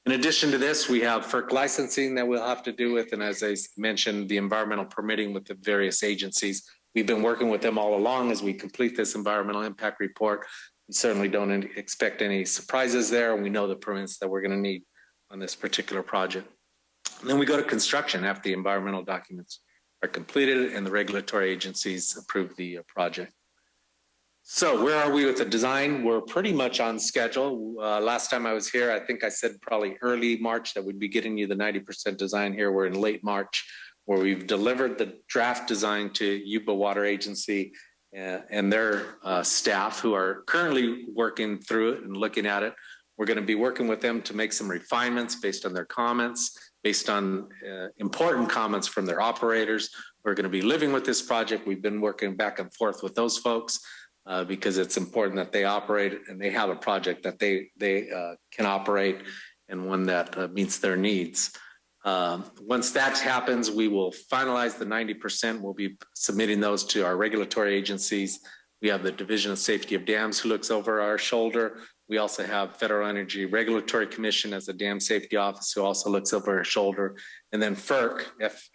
In addition to this, we have FERC licensing that we'll have to do with, and as I mentioned, the environmental permitting with the various agencies. We've been working with them all along as we complete this environmental impact report. We certainly don't expect any surprises there, and we know the permits that we're going to need on this particular project. And then we go to construction after the environmental documents are completed and the regulatory agencies approve the project. So where are we with the design? We're pretty much on schedule. Last time I was here, I think I said probably early March that we'd be getting you the 90% design here. We're in late March, where we've delivered the draft design to Yuba Water Agency and their staff who are currently working through it and looking at it. We're going to be working with them to make some refinements based on their comments, based on important comments from their operators. We're going to be living with this project. We've been working back and forth with those folks. because it's important that they operate and they have a project that they can operate and one that meets their needs. Once that happens, we will finalize the 90%. We'll be submitting those to our regulatory agencies. We have the Division of Safety of Dams who looks over our shoulder. We also have Federal Energy Regulatory Commission as a dam safety office who also looks over our shoulder. And then FERC,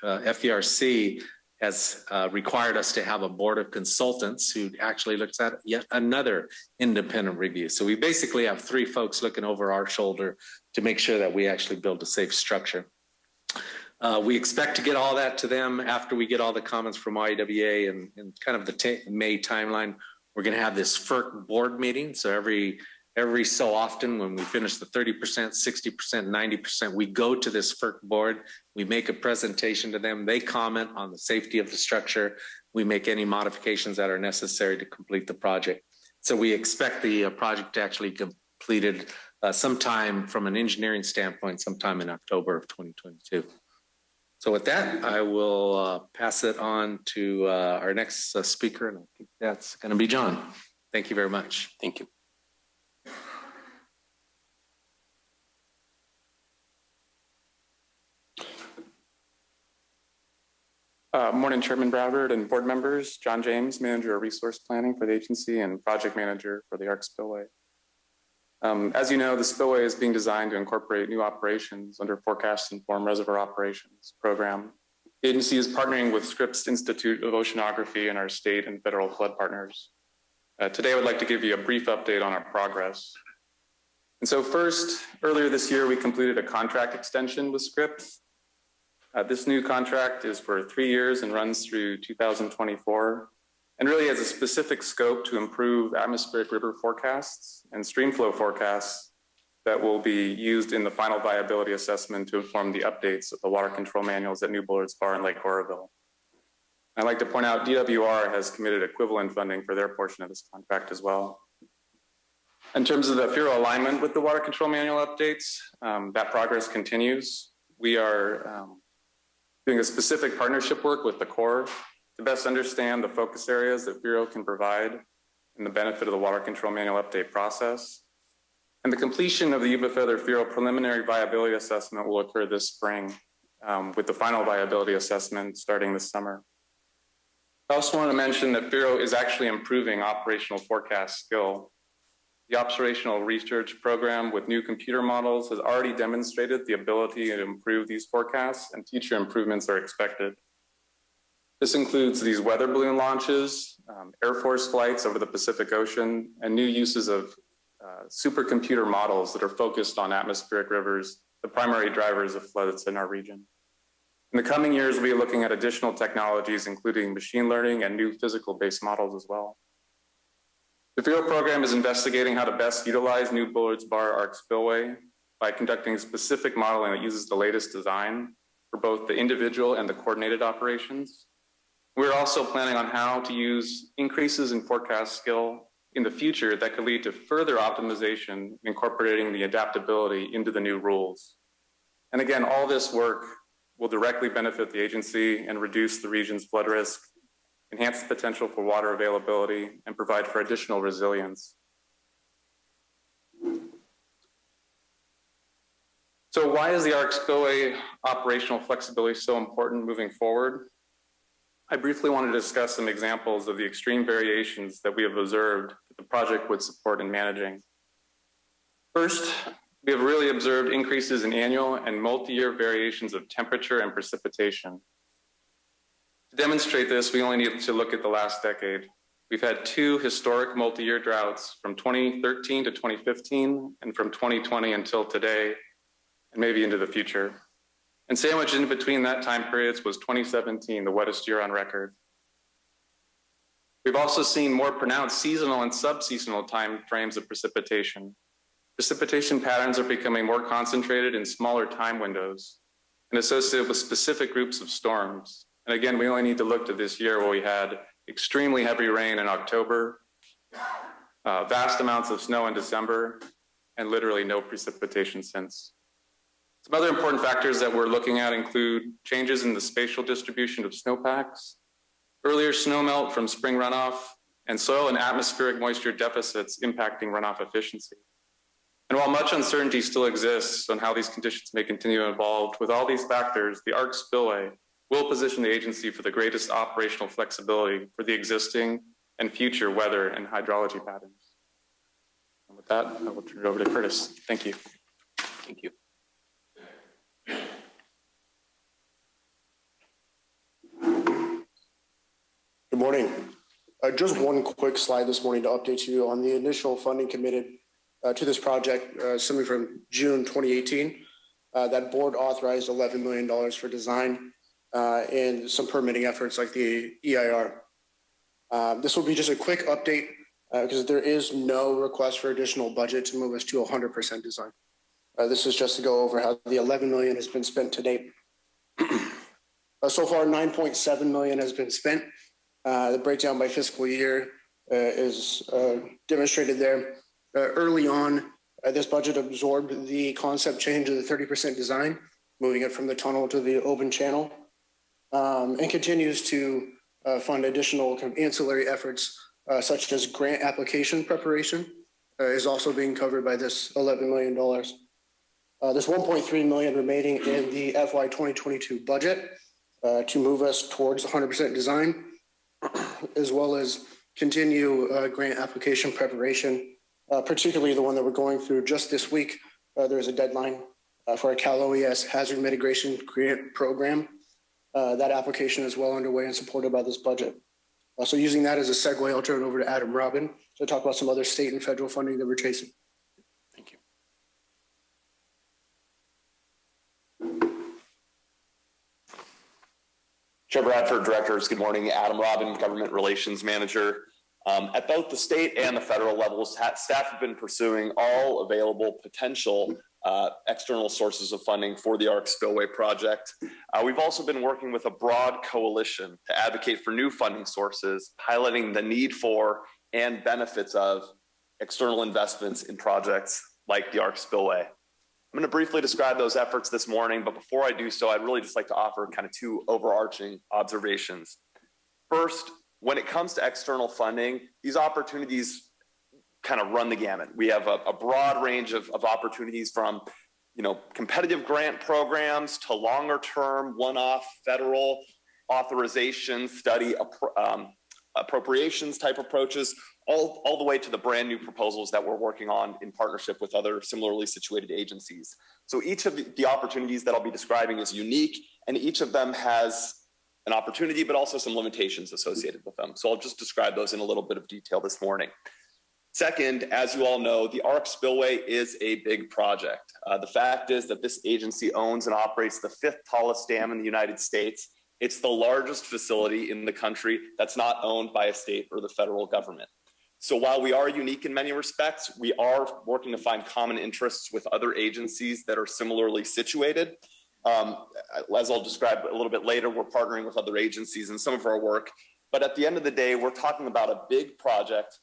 FERC has required us to have a board of consultants who actually looks at yet another independent review. So we basically have three folks looking over our shoulder to make sure that we actually build a safe structure. We expect to get all that to them after we get all the comments from IWA and kind of the May timeline. We're going to have this FERC board meeting. So every so often when we finish the 30%, 60%, 90%, we go to this FERC board. We make a presentation to them. They comment on the safety of the structure. We make any modifications that are necessary to complete the project. So we expect the project to actually be completed sometime from an engineering standpoint, sometime in October of 2022. So with that, I will pass it on to our next speaker, and I think that's going to be John. Thank you very much. Thank you. Morning, Chairman Broward and board members. John James, Manager of Resource Planning for the agency and Project Manager for the ARC Spillway. As you know, the spillway is being designed to incorporate new operations under Forecast Informed Reservoir Operations program. The agency is partnering with Scripps Institute of Oceanography and our state and federal flood partners. Today, I would like to give you a brief update on our progress. And so first, earlier this year, we completed a contract extension with Scripps. This new contract is for 3 years and runs through 2024. And really has a specific scope to improve atmospheric river forecasts and stream flow forecasts that will be used in the final viability assessment to inform the updates of the water control manuals at New Bullards Bar and Lake Oroville. I'd like to point out DWR has committed equivalent funding for their portion of this contract as well. In terms of the FERO alignment with the water control manual updates, that progress continues. We are doing a specific partnership work with the Corps to best understand the focus areas that FERO can provide and the benefit of the water control manual update process. And the completion of the Yuba-Sutter FERO preliminary viability assessment will occur this spring with the final viability assessment starting this summer. I also want to mention that FERO is actually improving operational forecast skill. The operational research program with new computer models has already demonstrated the ability to improve these forecasts, and future improvements are expected. This includes these weather balloon launches, Air Force flights over the Pacific Ocean, and new uses of supercomputer models that are focused on atmospheric rivers, the primary drivers of floods in our region. In the coming years, we'll be looking at additional technologies, including machine learning and new physical-based models as well. The FERO program is investigating how to best utilize New Bullards Bar ARC Spillway by conducting specific modeling that uses the latest design for both the individual and the coordinated operations. We're also planning on how to use increases in forecast skill in the future that could lead to further optimization, incorporating the adaptability into the new rules. And again, all this work will directly benefit the agency and reduce the region's flood risk, enhance the potential for water availability, and provide for additional resilience. So why is the ARC Spillway operational flexibility so important moving forward? I briefly want to discuss some examples of the extreme variations that we have observed that the project would support in managing. First, we have really observed increases in annual and multi-year variations of temperature and precipitation. To demonstrate this, we only need to look at the last decade. We've had 2 historic multi-year droughts from 2013 to 2015 and from 2020 until today, and maybe into the future. And sandwiched in between that time periods was 2017, the wettest year on record. We've also seen more pronounced seasonal and sub-seasonal time frames of precipitation. Precipitation patterns are becoming more concentrated in smaller time windows and associated with specific groups of storms. And again, we only need to look to this year where we had extremely heavy rain in October, vast amounts of snow in December, and literally no precipitation since. Some other important factors that we're looking at include changes in the spatial distribution of snowpacks, earlier snowmelt from spring runoff, and soil and atmospheric moisture deficits impacting runoff efficiency. And while much uncertainty still exists on how these conditions may continue to evolve, with all these factors, the ARC spillway will position the agency for the greatest operational flexibility for the existing and future weather and hydrology patterns. And with that, I will turn it over to Curtis. Thank you. Thank you. Good morning. Just one quick slide this morning to update you on the initial funding committed to this project, stemming from June 2018. That board authorized $11 million for design and some permitting efforts like the EIR. This will be just a quick update because there is no request for additional budget to move us to 100% design. This is just to go over how the $11 million has been spent to date. So far, $9.7 million has been spent. The breakdown by fiscal year is demonstrated there. Early on, this budget absorbed the concept change of the 30% design, moving it from the tunnel to the open channel, and continues to fund additional ancillary efforts such as grant application preparation is also being covered by this $11 million. There's $1.3 million remaining in the FY 2022 budget to move us towards 100% design, as well as continue grant application preparation, particularly the one that we're going through just this week. There's a deadline for a Cal OES hazard mitigation grant program. That application is well underway and supported by this budget. So using that as a segue, I'll turn it over to Adam Robin to talk about some other state and federal funding that we're chasing. Thank you. Chair Bradford, directors, good morning. Adam Robin, Government Relations Manager. At both the state and the federal levels, staff have been pursuing all available potential external sources of funding for the ARC Spillway project. We've also been working with a broad coalition to advocate for new funding sources, highlighting the need for and benefits of external investments in projects like the ARC Spillway. I'm going to briefly describe those efforts this morning, but before I do so, I'd really just like to offer kind of two overarching observations. First, when it comes to external funding, these opportunities kind of run the gamut. We have a broad range of opportunities from, competitive grant programs to longer term, one-off federal authorization study appropriations type approaches, all the way to the brand new proposals that we're working on in partnership with other similarly situated agencies. So each of the opportunities that I'll be describing is unique, and each of them has an opportunity, but also some limitations associated with them. So I'll just describe those in a little bit of detail this morning. Second, as you all know, the ARC Spillway is a big project. The fact is that this agency owns and operates the 5th tallest dam in the United States. It's the largest facility in the country that's not owned by a state or the federal government. So while we are unique in many respects, we are working to find common interests with other agencies that are similarly situated. As I'll describe a little bit later, we're partnering with other agencies in some of our work. But at the end of the day, we're talking about a big project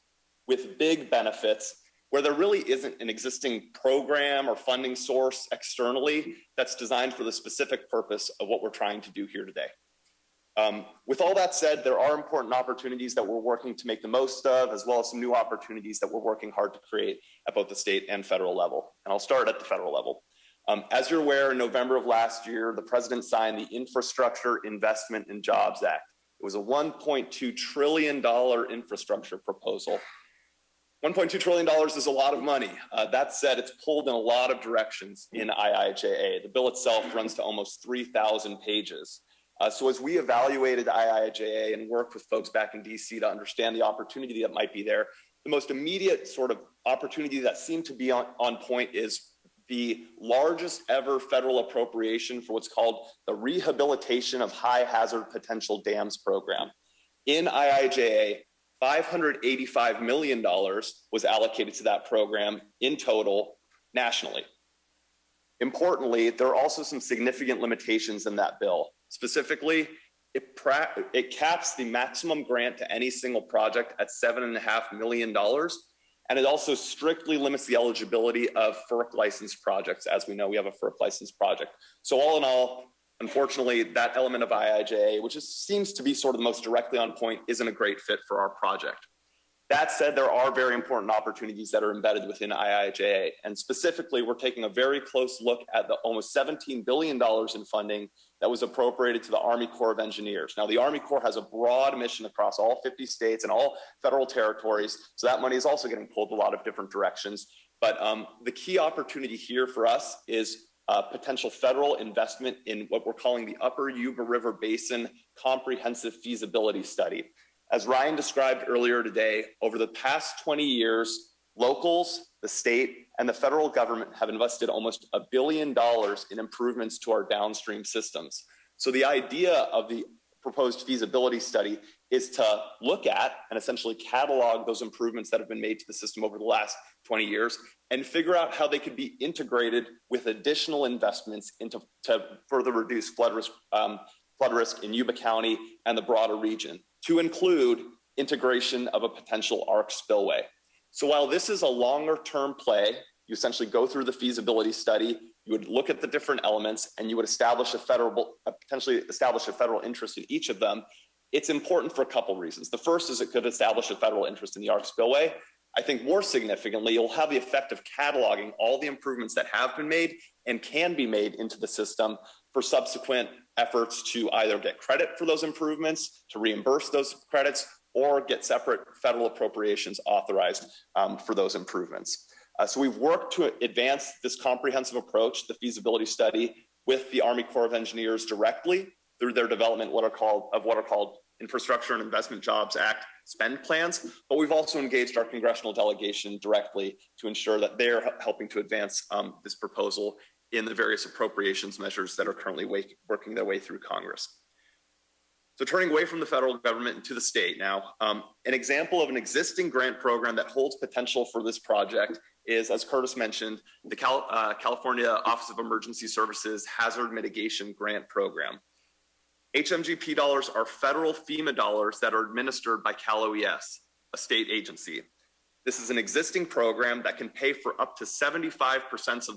with big benefits where there really isn't an existing program or funding source externally that's designed for the specific purpose of what we're trying to do here today. With all that said, there are important opportunities that we're working to make the most of, as well as some new opportunities that we're working hard to create at both the state and federal level. And I'll start at the federal level. As you're aware, in November of last year, the president signed the Infrastructure Investment and Jobs Act. It was a $1.2 trillion infrastructure proposal. $1.2 trillion is a lot of money. That said, it's pulled in a lot of directions in IIJA. The bill itself runs to almost 3,000 pages. So as we evaluated IIJA and worked with folks back in DC to understand the opportunity that might be there, the most immediate sort of opportunity that seemed to be on point is the largest ever federal appropriation for what's called the Rehabilitation of High Hazard Potential Dams program. In IIJA, $585 million was allocated to that program in total nationally. Importantly, there are also some significant limitations in that bill. Specifically, it caps the maximum grant to any single project at $7.5 million, and it also strictly limits the eligibility of FERC licensed projects. As we know, we have a FERC licensed project. So all in all, unfortunately, that element of IIJA, which seems to be sort of the most directly on point, isn't a great fit for our project. That said, there are very important opportunities that are embedded within IIJA. And specifically, we're taking a very close look at the almost $17 billion in funding that was appropriated to the Army Corps of Engineers. Now, the Army Corps has a broad mission across all 50 states and all federal territories. So that money is also getting pulled a lot of different directions. But the key opportunity here for us is potential federal investment in what we're calling the Upper Yuba River Basin Comprehensive Feasibility Study. As Ryan described earlier today, over the past 20 years, locals, the state, and the federal government have invested almost $1 billion in improvements to our downstream systems. So the idea of the proposed feasibility study is to look at and essentially catalog those improvements that have been made to the system over the last 20 years and figure out how they could be integrated with additional investments to further reduce flood risk in Yuba County and the broader region, to include integration of a potential ARC spillway. So while this is a longer term play, you essentially go through the feasibility study, you would look at the different elements, and you would establish potentially establish a federal interest in each of them. It's important for a couple reasons. The first is it could establish a federal interest in the ARC spillway. I think more significantly, you'll have the effect of cataloging all the improvements that have been made and can be made into the system for subsequent efforts to either get credit for those improvements, to reimburse those credits, or get separate federal appropriations authorized for those improvements. So we've worked to advance this comprehensive approach, the feasibility study, with the Army Corps of Engineers directly through their development of what are called Infrastructure and Investment Jobs Act spend plans. But we've also engaged our congressional delegation directly to ensure that they're helping to advance this proposal in the various appropriations measures that are currently working their way through Congress. So turning away from the federal government to the state now, an example of an existing grant program that holds potential for this project is, as Curtis mentioned, the California Office of Emergency Services Hazard Mitigation Grant Program. HMGP dollars are federal FEMA dollars that are administered by Cal OES, a state agency. This is an existing program that can pay for up to 75%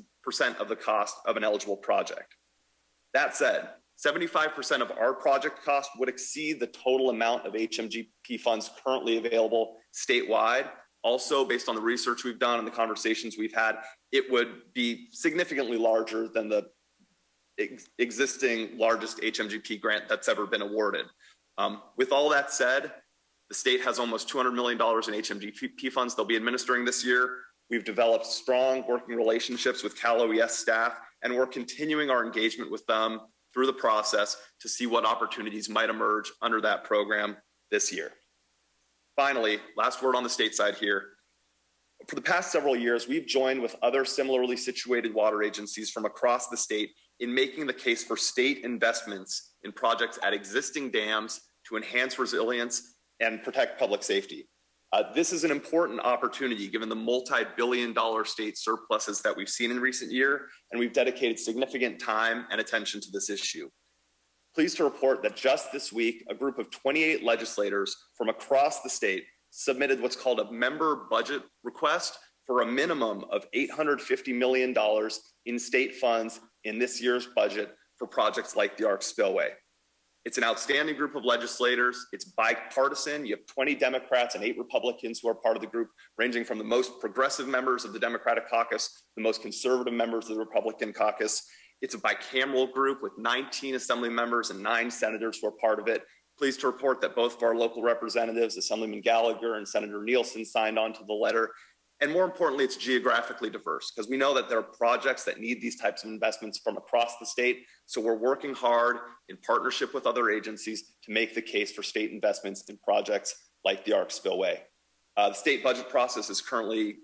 of the cost of an eligible project. That said, 75% of our project cost would exceed the total amount of HMGP funds currently available statewide. Also, based on the research we've done and the conversations we've had, it would be significantly larger than the existing largest HMGP grant that's ever been awarded. With all that said, the state has almost $200 million in HMGP funds they'll be administering this year. We've developed strong working relationships with Cal OES staff, and we're continuing our engagement with them through the process to see what opportunities might emerge under that program this year. Finally, last word on the state side here. For the past several years, we've joined with other similarly situated water agencies from across the state in making the case for state investments in projects at existing dams to enhance resilience and protect public safety. This is an important opportunity given the multi-billion-dollar state surpluses that we've seen in recent years, and we've dedicated significant time and attention to this issue. Pleased to report that just this week, a group of 28 legislators from across the state submitted what's called a member budget request for a minimum of $850 million in state funds in this year's budget for projects like the ARC Spillway. It's an outstanding group of legislators. It's bipartisan. You have 20 Democrats and 8 Republicans who are part of the group, ranging from the most progressive members of the Democratic caucus, the most conservative members of the Republican caucus. It's a bicameral group with 19 assembly members and 9 senators who are part of it. Pleased to report that both of our local representatives, Assemblyman Gallagher and Senator Nielsen, signed on to the letter. And more importantly, it's geographically diverse because we know that there are projects that need these types of investments from across the state. So we're working hard in partnership with other agencies to make the case for state investments in projects like the ARC Spillway. The state budget process is currently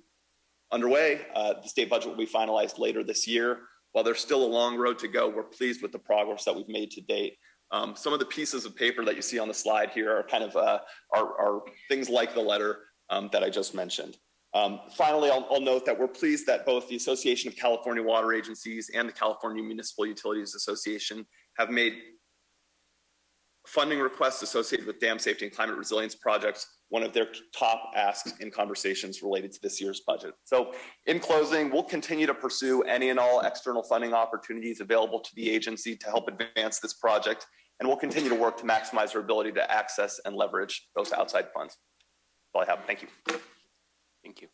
underway. The state budget will be finalized later this year. While there's still a long road to go, we're pleased with the progress that we've made to date. Some of the pieces of paper that you see on the slide here are kind of are things like the letter that I just mentioned. Finally, I'll note that we're pleased that both the Association of California Water Agencies and the California Municipal Utilities Association have made funding requests associated with dam safety and climate resilience projects one of their top asks in conversations related to this year's budget. So in closing, we'll continue to pursue any and all external funding opportunities available to the agency to help advance this project, and we'll continue to work to maximize our ability to access and leverage those outside funds. all I have. Thank you. Thank you.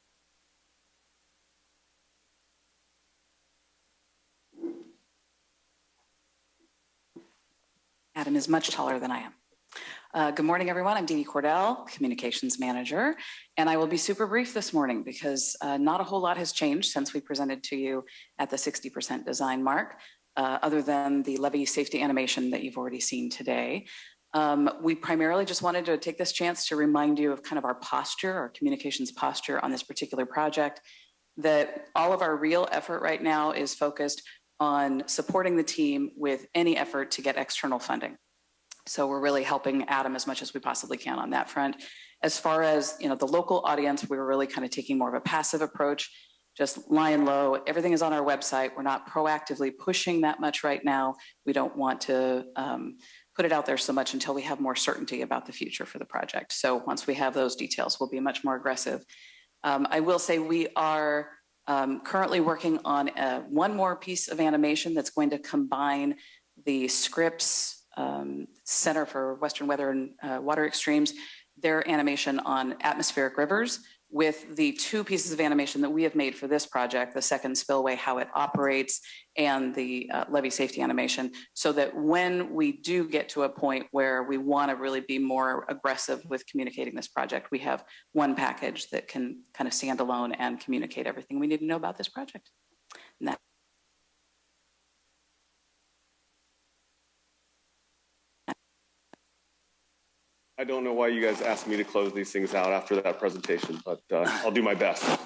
Adam is much taller than I am. Good morning, everyone. I'm Dee Dee Cordell, Communications Manager, and I will be super brief this morning because not a whole lot has changed since we presented to you at the 60% design mark, other than the levee safety animation that you've already seen today. We primarily just wanted to take this chance to remind you of kind of our posture, our communications posture on this particular project, that all of our real effort right now is focused on supporting the team with any effort to get external funding. So we're really helping Adam as much as we possibly can on that front. As far as the local audience, we were really kind of taking more of a passive approach, just lying low. Everything is on our website. We're not proactively pushing that much right now. We don't want to put it out there so much until we have more certainty about the future for the project. So once we have those details, we'll be much more aggressive. I will say we are currently working on one more piece of animation that's going to combine the Scripps Center for Western Weather and Water Extremes, their animation on atmospheric rivers, with the two pieces of animation that we have made for this project, the second spillway, how it operates, and the levee safety animation, so that when we do get to a point where we want to really be more aggressive with communicating this project, we have one package that can kind of stand alone and communicate everything we need to know about this project. And that I don't know why you guys asked me to close these things out after that presentation, but I'll do my best.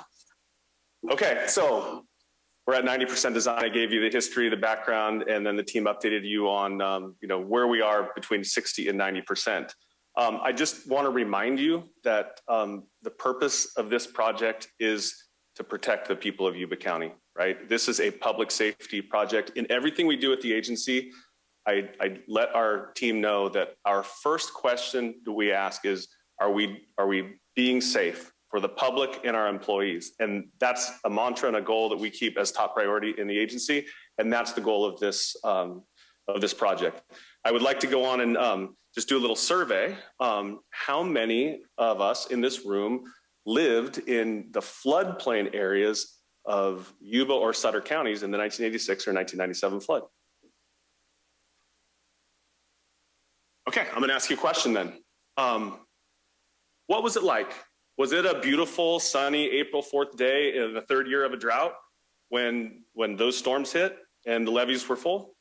Okay, so we're at 90% design. I gave you the history, the background, and then the team updated you on where we are between 60 and 90%. I just want to remind you that the purpose of this project is to protect the people of Yuba County, right? This is a public safety project. In everything we do at the agency, I let our team know that our first question that we ask is, are we being safe for the public and our employees? And that's a mantra and a goal that we keep as top priority in the agency. And that's the goal of this project. I would like to go on and just do a little survey. How many of us in this room lived in the floodplain areas of Yuba or Sutter counties in the 1986 or 1997 flood? Okay, I'm gonna ask you a question then. What was it like? Was it a beautiful, sunny April 4th day in the third year of a drought when those storms hit and the levees were full?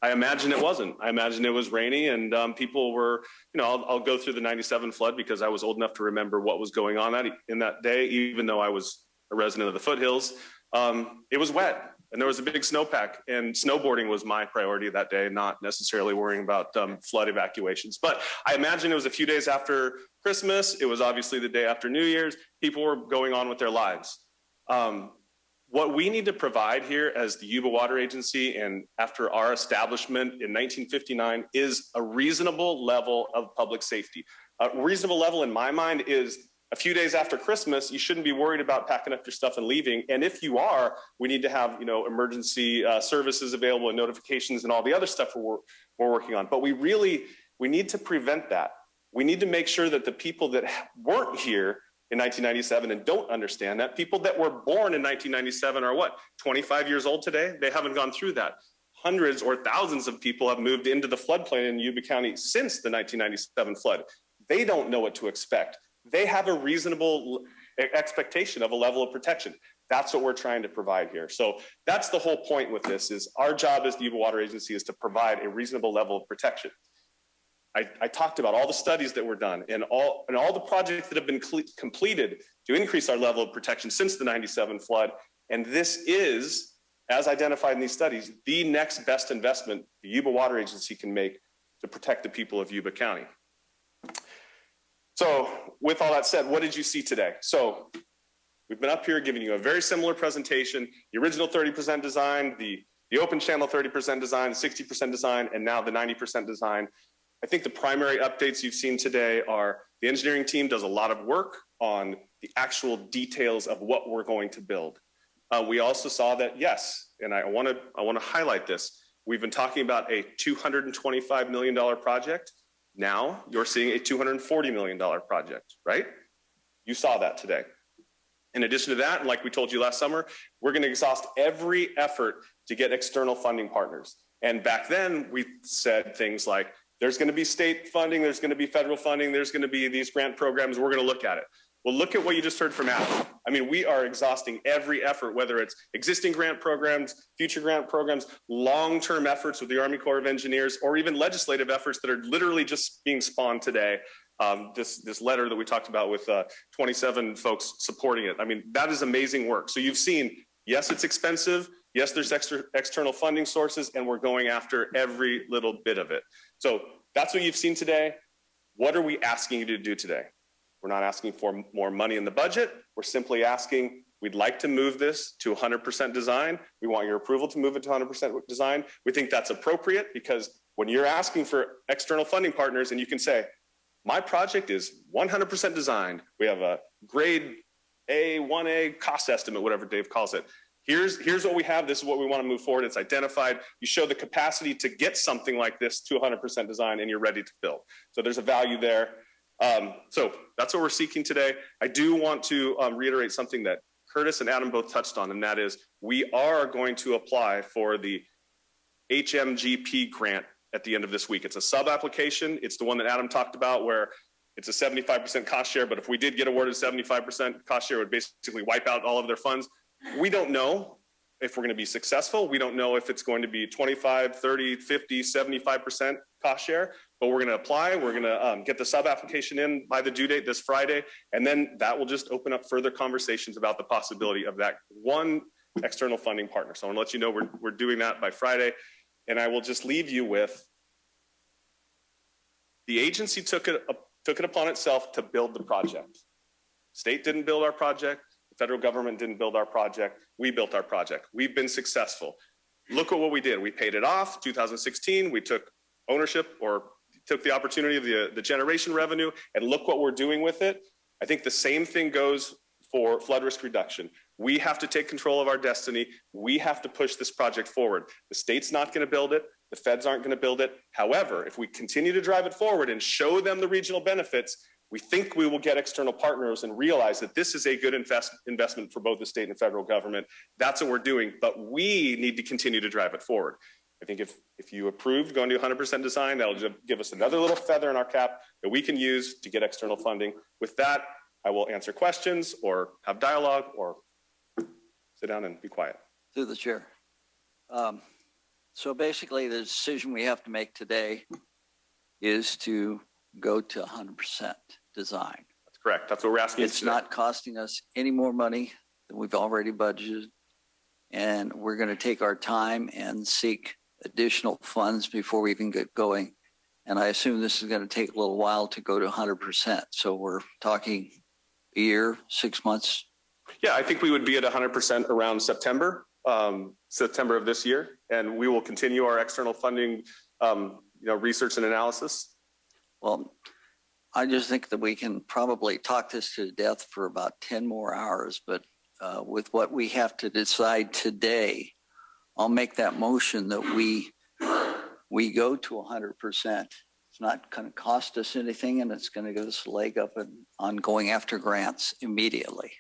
I imagine it wasn't. I imagine it was rainy and people were, I'll go through the 97 flood because I was old enough to remember what was going on in that day, even though I was a resident of the foothills. It was wet. And there was a big snowpack, and snowboarding was my priority that day, not necessarily worrying about flood evacuations. But I imagine it was a few days after Christmas. It was obviously the day after New Year's. People were going on with their lives. What we need to provide here as the Yuba Water Agency and after our establishment in 1959 is a reasonable level of public safety. A reasonable level in my mind is a few days after Christmas, you shouldn't be worried about packing up your stuff and leaving. And if you are, we need to have emergency services available and notifications and all the other stuff we're working on. But we need to prevent that. We need to make sure that the people that weren't here in 1997 and don't understand that, people that were born in 1997 are 25 years old today? They haven't gone through that. Hundreds or thousands of people have moved into the floodplain in Yuba County since the 1997 flood. They don't know what to expect. They have a reasonable expectation of a level of protection. That's what we're trying to provide here. So that's the whole point with this is our job as the Yuba Water Agency is to provide a reasonable level of protection. I talked about all the studies that were done and all the projects that have been completed to increase our level of protection since the 97 flood. And this is, as identified in these studies, the next best investment the Yuba Water Agency can make to protect the people of Yuba County. So with all that said, what did you see today? So we've been up here giving you a very similar presentation, the original 30% design, the open channel 30% design, the 60% design, and now the 90% design. I think the primary updates you've seen today are the engineering team does a lot of work on the actual details of what we're going to build. We also saw that, yes, and I want to highlight this. We've been talking about a $225 million project. Now you're seeing a $240 million project, right? You saw that today. In addition to that, and like we told you last summer, we're going to exhaust every effort to get external funding partners. And back then we said things like, there's going to be state funding, there's going to be federal funding, there's going to be these grant programs, we're going to look at it. Well, look at what you just heard from Adam. I mean, we are exhausting every effort, whether it's existing grant programs, future grant programs, long-term efforts with the Army Corps of Engineers, or even legislative efforts that are literally just being spawned today. This letter that we talked about with 27 folks supporting it. I mean, that is amazing work. So you've seen, yes, it's expensive. Yes, there's external funding sources, and we're going after every little bit of it. So that's what you've seen today. What are we asking you to do today? We're not asking for more money in the budget. We're simply asking, we'd like to move this to 100% design. We want your approval to move it to 100% design. We think that's appropriate because when you're asking for external funding partners and you can say, my project is 100% designed. We have a grade A, 1A cost estimate, whatever Dave calls it. Here's what we have. This is what we want to move forward. It's identified. You show the capacity to get something like this to 100% design and you're ready to build. So there's a value there. So that's what we're seeking today. I do want to reiterate something that Curtis and Adam both touched on, and that is we are going to apply for the HMGP grant at the end of this week. It's a sub-application. It's the one that Adam talked about where it's a 75% cost share, but if we did get awarded 75% cost share, it would basically wipe out all of their funds. We don't know if we're going to be successful. We don't know if it's going to be 25, 30, 50, 75% cost share, but we're going to apply. We're going to get the sub-application in by the due date this Friday, and then that will just open up further conversations about the possibility of that one external funding partner. So I want to let you know we're doing that by Friday, and I will just leave you with the agency took it upon itself to build the project. State didn't build our project. The federal government didn't build our project. We built our project. We've been successful. Look at what we did. We paid it off. 2016, we took ownership or took the opportunity of the generation revenue, and look what we're doing with it. I think the same thing goes for flood risk reduction. We have to take control of our destiny. We have to push this project forward. The state's not going to build it. The feds aren't going to build it. However, if we continue to drive it forward and show them the regional benefits, we think we will get external partners and realize that this is a good investment for both the state and federal government. That's what we're doing, but we need to continue to drive it forward. I think if you approve going to 100% design, that'll just give us another little feather in our cap that we can use to get external funding. With that, I will answer questions or have dialogue or sit down and be quiet. Through the chair. So basically the decision we have to make today is to go to 100% design. That's correct. That's what we're asking. It's not costing us any more money than we've already budgeted. And we're going to take our time and seek additional funds before we even get going. And I assume this is going to take a little while to go to 100%. So we're talking a year, 6 months. Yeah, I think we would be at 100% around September of this year. And we will continue our external funding, research and analysis. Well, I just think that we can probably talk this to death for about 10 more hours, but with what we have to decide today, I'll make that motion that we go to 100%. It's not going to cost us anything, and it's going to give us a leg up on going after grants immediately.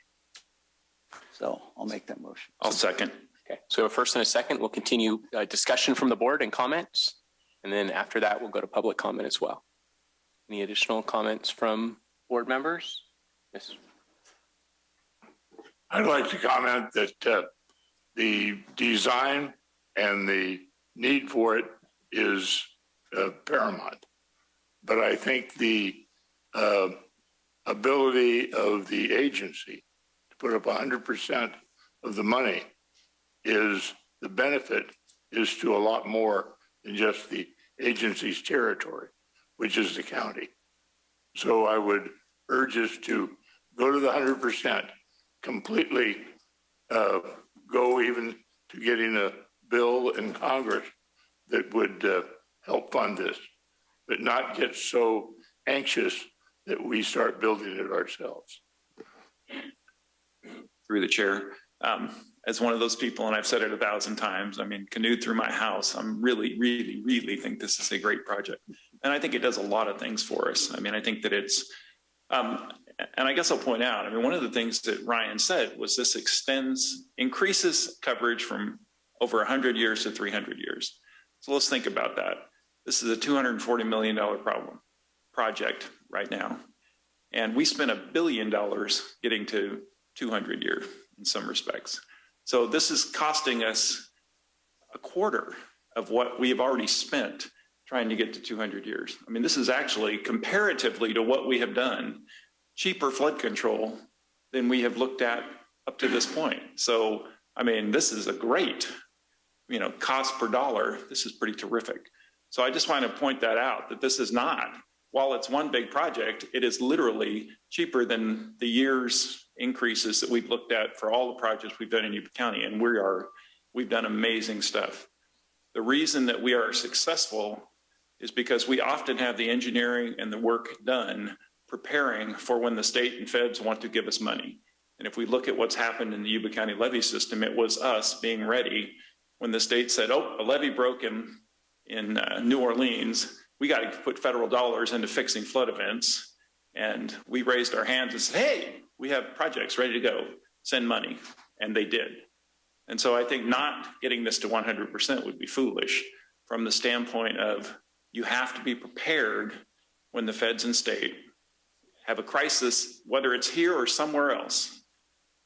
So I'll make that motion. I'll second. Okay, so a first and a second. We'll continue discussion from the board and comments, and then after that, we'll go to public comment as well. Any additional comments from board members? Yes. I'd like to comment that the design and the need for it is paramount. But I think the ability of the agency to put up 100% of the money is the benefit is to a lot more than just the agency's territory, which is the county. So I would urge us to go to the 100%, completely go even to getting a bill in Congress that would help fund this, but not get so anxious that we start building it ourselves. Through the chair, as one of those people, and I've said it 1,000 times, I mean, canoed through my house, I'm really think this is a great project. And I think it does a lot of things for us. I mean, I think that it's, and I guess I'll point out, I mean, one of the things that Ryan said was this increases coverage from over 100 years to 300 years. So let's think about that. This is a $240 million project right now. And we spent $1 billion getting to 200 years in some respects. So this is costing us a quarter of what we have already spent trying to get to 200 years. I mean, this is actually comparatively to what we have done, cheaper flood control than we have looked at up to this point. So, I mean, this is a great, cost per dollar. This is pretty terrific. So I just want to point that out, that this is not, while it's one big project, it is literally cheaper than the years increases that we've looked at for all the projects we've done in Yuba County. And we've done amazing stuff. The reason that we are successful is because we often have the engineering and the work done preparing for when the state and feds want to give us money. And if we look at what's happened in the Yuba County levee system, it was us being ready when the state said, oh, a levee broke in New Orleans, we got to put federal dollars into fixing flood events. And we raised our hands and said, hey, we have projects ready to go, send money. And they did. And so I think not getting this to 100% would be foolish from the standpoint of you have to be prepared when the feds and state have a crisis, whether it's here or somewhere else,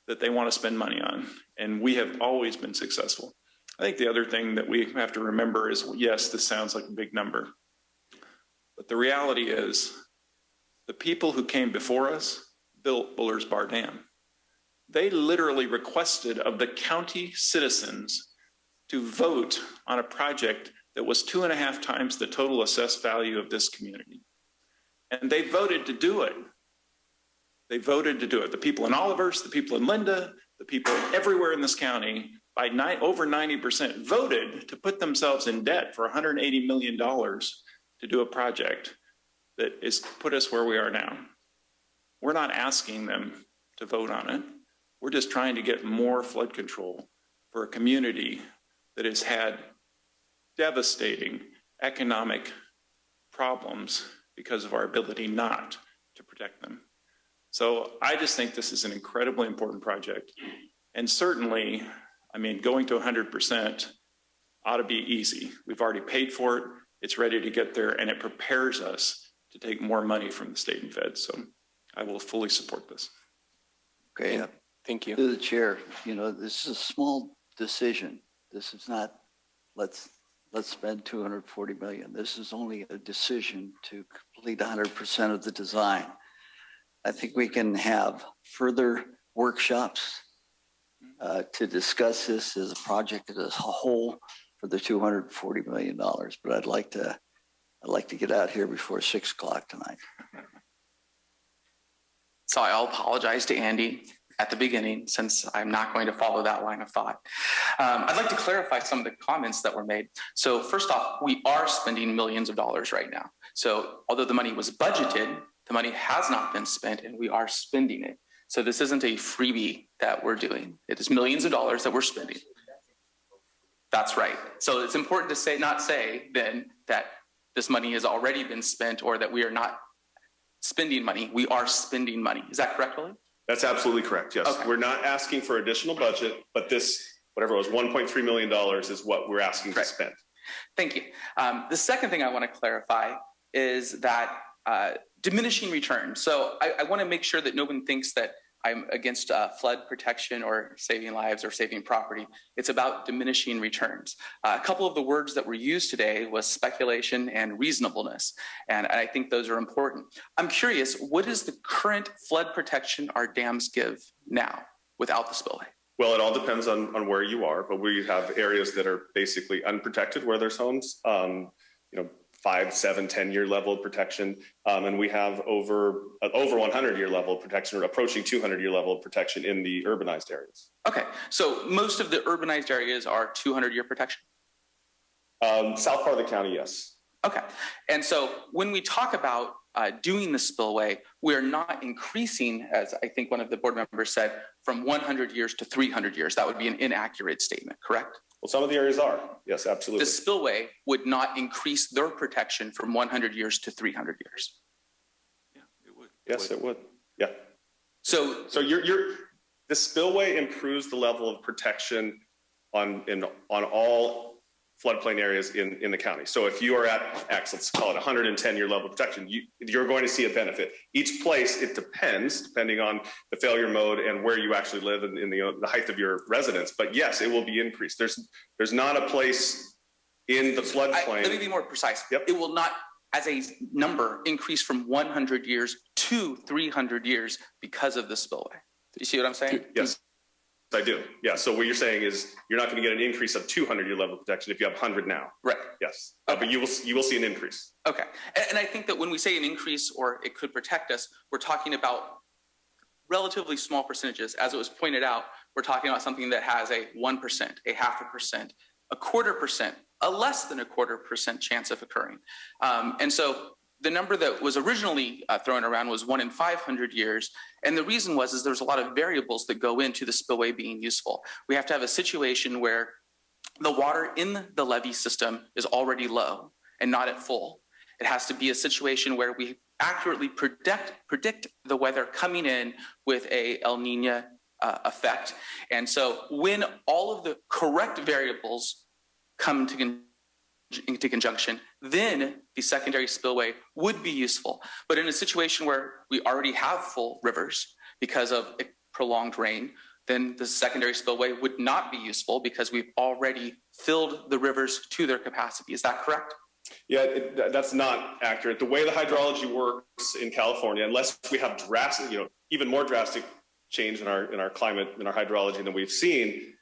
that they want to spend money on. And we have always been successful. I think the other thing that we have to remember is, yes, this sounds like a big number, but the reality is the people who came before us built Bullards Bar Dam. They literally requested of the county citizens to vote on a project that was 2.5 times the total assessed value of this community. And they voted to do it. They voted to do it. The people in Olivers, the people in Linda, the people everywhere in this county, by over 90% voted to put themselves in debt for $180 million to do a project that is put us where we are now. We're not asking them to vote on it. We're just trying to get more flood control for a community that has had devastating economic problems because of our ability not to protect them. So I just think this is an incredibly important project. And certainly, I mean, going to 100% ought to be easy. We've already paid for it. It's ready to get there, and it prepares us to take more money from the state and feds. So I will fully support this. Okay. Thank you. To the chair, this is a small decision. This is not, let's spend $240 million. This is only a decision to complete 100% of the design. I think we can have further workshops to discuss this as a project as a whole for the $240 million. But I'd like to get out here before 6 o'clock tonight. So I'll apologize to Andy at the beginning, since I'm not going to follow that line of thought. I'd like to clarify some of the comments that were made. So first off, we are spending millions of dollars right now. So although the money was budgeted, the money has not been spent and we are spending it. So this isn't a freebie that we're doing. It is millions of dollars that we're spending. That's right. So it's important to not say then that this money has already been spent or that we are not spending money. We are spending money. Is that correct, Willie? That's absolutely correct. Yes. Okay. We're not asking for additional budget, but this, whatever it was, $1.3 million is what we're asking to spend. Thank you. The second thing I want to clarify is that diminishing returns. So I want to make sure that no one thinks that I'm against flood protection or saving lives or saving property. It's about diminishing returns. A couple of the words that were used today was speculation and reasonableness, and I think those are important. I'm curious, what is the current flood protection our dams give now without the spillway? Well, it all depends on where you are, but we have areas that are basically unprotected where there's homes, 5, 7, 10-year level of protection. And we have over 100-year level of protection or approaching 200-year level of protection in the urbanized areas. Okay, so most of the urbanized areas are 200-year protection? South part of the county, yes. Okay, and so when we talk about doing the spillway, we're not increasing, as I think one of the board members said, from 100 years to 300 years. That would be an inaccurate statement, correct? Well, some of the areas are. Yes, absolutely. The spillway would not increase their protection from 100 years to 300 years. Yeah, it would. Yes, it would. Yeah. So the spillway improves the level of protection on all floodplain areas in the county. So if you are at X, let's call it 110-year level of protection, you're going to see a benefit. Each place, it depends, depending on the failure mode and where you actually live and in the height of your residence. But yes, it will be increased. There's not a place in the floodplain. Let me be more precise. Yep. It will not, as a number, increase from 100 years to 300 years because of the spillway. Do you see what I'm saying? Yes. I do. Yeah. So what you're saying is you're not going to get an increase of 200-year level of protection if you have 100 now. Right. Yes. Okay. But you will see an increase. Okay. And I think that when we say an increase or it could protect us, we're talking about relatively small percentages. As it was pointed out, we're talking about something that has a 1%, a 0.5%, a 1/4%, a less than a 1/4% chance of occurring. And so the number that was originally thrown around was 1 in 500 years. And the reason is there's a lot of variables that go into the spillway being useful. We have to have a situation where the water in the levee system is already low and not at full. It has to be a situation where we accurately predict the weather coming in with a El Nino effect. And so when all of the correct variables come into conjunction, then the secondary spillway would be useful. But in a situation where we already have full rivers because of prolonged rain, then the secondary spillway would not be useful because we've already filled the rivers to their capacity. Is that correct? Yeah, that's not accurate. The way the hydrology works in California, unless we have drastic, even more drastic change in our climate, in our hydrology than we've seen,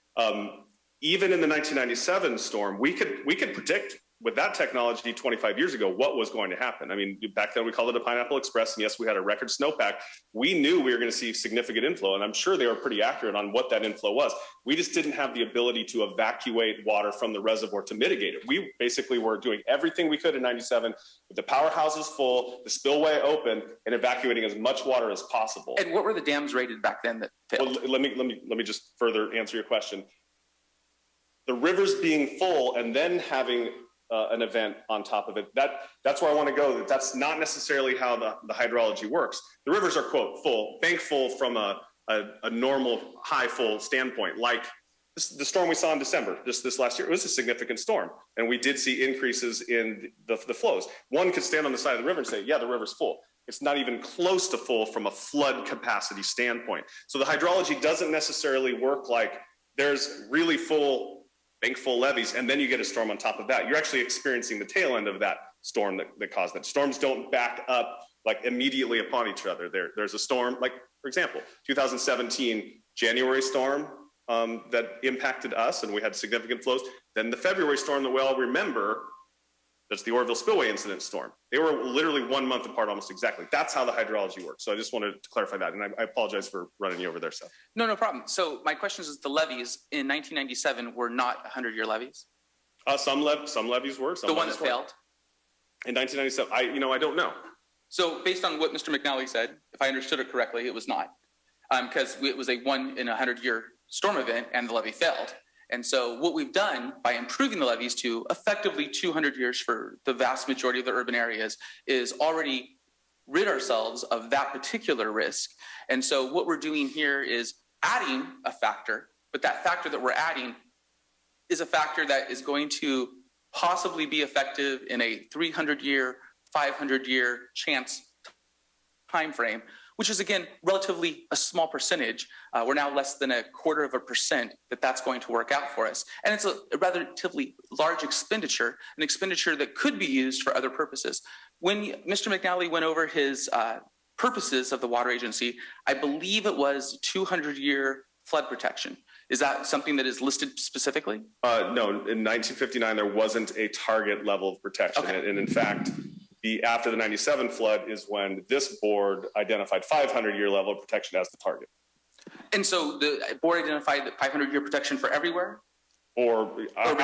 even in the 1997 storm, we could predict with that technology 25 years ago what was going to happen. I mean, back then we called it a Pineapple Express, and yes, we had a record snowpack. We knew we were going to see significant inflow, and I'm sure they were pretty accurate on what that inflow was. We just didn't have the ability to evacuate water from the reservoir to mitigate it. We basically were doing everything we could in 97 with the powerhouses full, the spillway open, and evacuating as much water as possible. And what were the dams rated back then that failed? Well, let me just further answer your question. The rivers being full and then having an event on top of it, that's where I want to go. That's not necessarily how the hydrology works. The rivers are, quote, full, bank full from a normal high full standpoint. Like the storm we saw in December, this last year, it was a significant storm. And we did see increases in the flows. One could stand on the side of the river and say, yeah, the river's full. It's not even close to full from a flood capacity standpoint. So the hydrology doesn't necessarily work like there's really full bank full levees, and then you get a storm on top of that. You're actually experiencing the tail end of that storm that caused that. Storms don't back up like immediately upon each other. There's a storm, like for example, 2017 January storm that impacted us, and we had significant flows. Then the February storm that we all remember, that's the Oroville Spillway incident storm. They were literally 1 month apart almost exactly. That's how the hydrology works. So I just wanted to clarify that. And I apologize for running you over there, Seth. No problem. So my question is the levees in 1997 were not 100-year levees? Some levees were. Some the one that failed? In 1997, I don't know. So based on what Mr. McNally said, if I understood it correctly, it was not. Because it was a 1 in 100-year storm event and the levee failed. And so what we've done by improving the levees to effectively 200 years for the vast majority of the urban areas is already rid ourselves of that particular risk. And so what we're doing here is adding a factor, but that factor that we're adding is a factor that is going to possibly be effective in a 300-year, 500-year chance time frame, which is, again, relatively a small percentage. We're now less than a 1/4% that's going to work out for us. And it's a relatively large expenditure, an expenditure that could be used for other purposes. When Mr. McNally went over his purposes of the water agency, I believe it was 200-year flood protection. Is that something that is listed specifically? No, in 1959, there wasn't a target level of protection. Okay. And in fact, after the 97 flood is when this board identified 500-year level of protection as the target. And so the board identified the 500-year protection for everywhere? Or our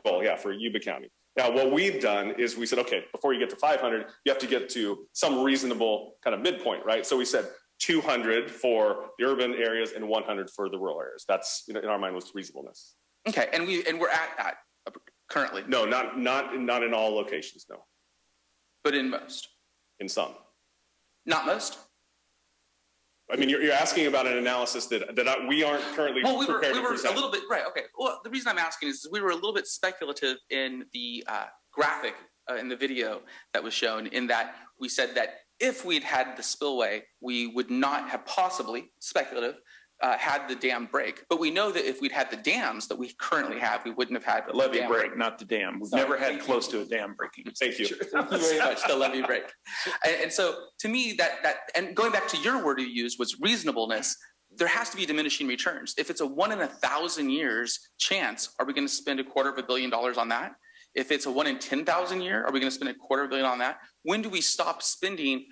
goal, yeah, for Yuba County. Now, what we've done is we said, okay, before you get to 500, you have to get to some reasonable kind of midpoint, right? So we said 200 for the urban areas and 100 for the rural areas. That's, in our mind, was reasonableness. Okay, and we're at that currently. No, not in all locations, no. But in most. In some. Not most. I mean, you're asking about an analysis that we aren't currently prepared to present. A little bit, right, okay. Well, the reason I'm asking is we were a little bit speculative in the graphic in the video that was shown, in that we said that if we'd had the spillway, we would not have possibly, speculative, had the dam break. But we know that if we'd had the dams that we currently have, we wouldn't have had the levee break, not the dam. We've never had close to a dam breaking. Thank you. Thank you very much, the levee break. And so to me, and going back to your word you used was reasonableness, there has to be diminishing returns. If it's a 1 in 1,000 years chance, are we going to spend $250 million on that? If it's a 1 in 10,000 year, are we going to spend $250 million on that? When do we stop spending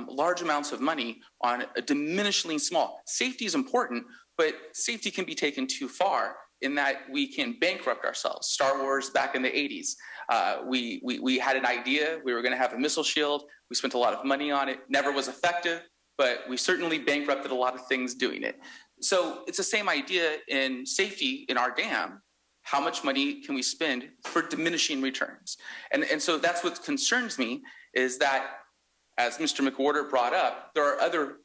large amounts of money on a diminishingly small? Safety is important, but safety can be taken too far in that we can bankrupt ourselves. Star Wars back in the 80s, we had an idea, we were going to have a missile shield. We spent a lot of money on it, never was effective, but we certainly bankrupted a lot of things doing it. So it's the same idea in safety in our dam. How much money can we spend for diminishing returns? And so that's what concerns me, is that, as Mr. McWhorter brought up, there are other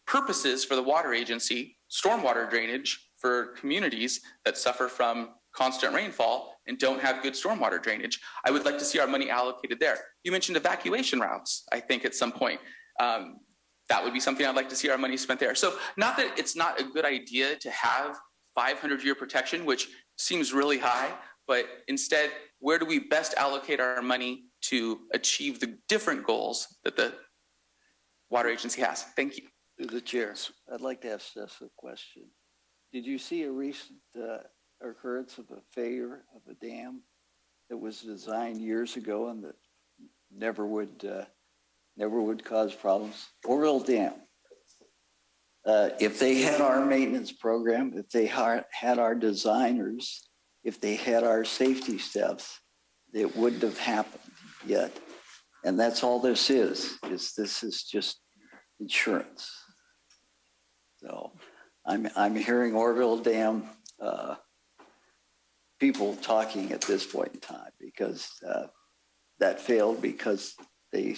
purposes for the water agency, stormwater drainage for communities that suffer from constant rainfall and don't have good stormwater drainage. I would like to see our money allocated there. You mentioned evacuation routes, I think, at some point. That would be something I'd like to see our money spent there. So not that it's not a good idea to have 500-year protection, which seems really high, but instead, where do we best allocate our money to achieve the different goals that the water agency has? Thank you. Through the chair, I'd like to ask this a question. Did you see a recent occurrence of a failure of a dam that was designed years ago and that never would cause problems? Oroville Dam. If they had our maintenance program, if they had our designers, if they had our safety steps, it wouldn't have happened yet. And that's all this is this is just insurance. So I'm hearing Oroville Dam people talking at this point in time because that failed because they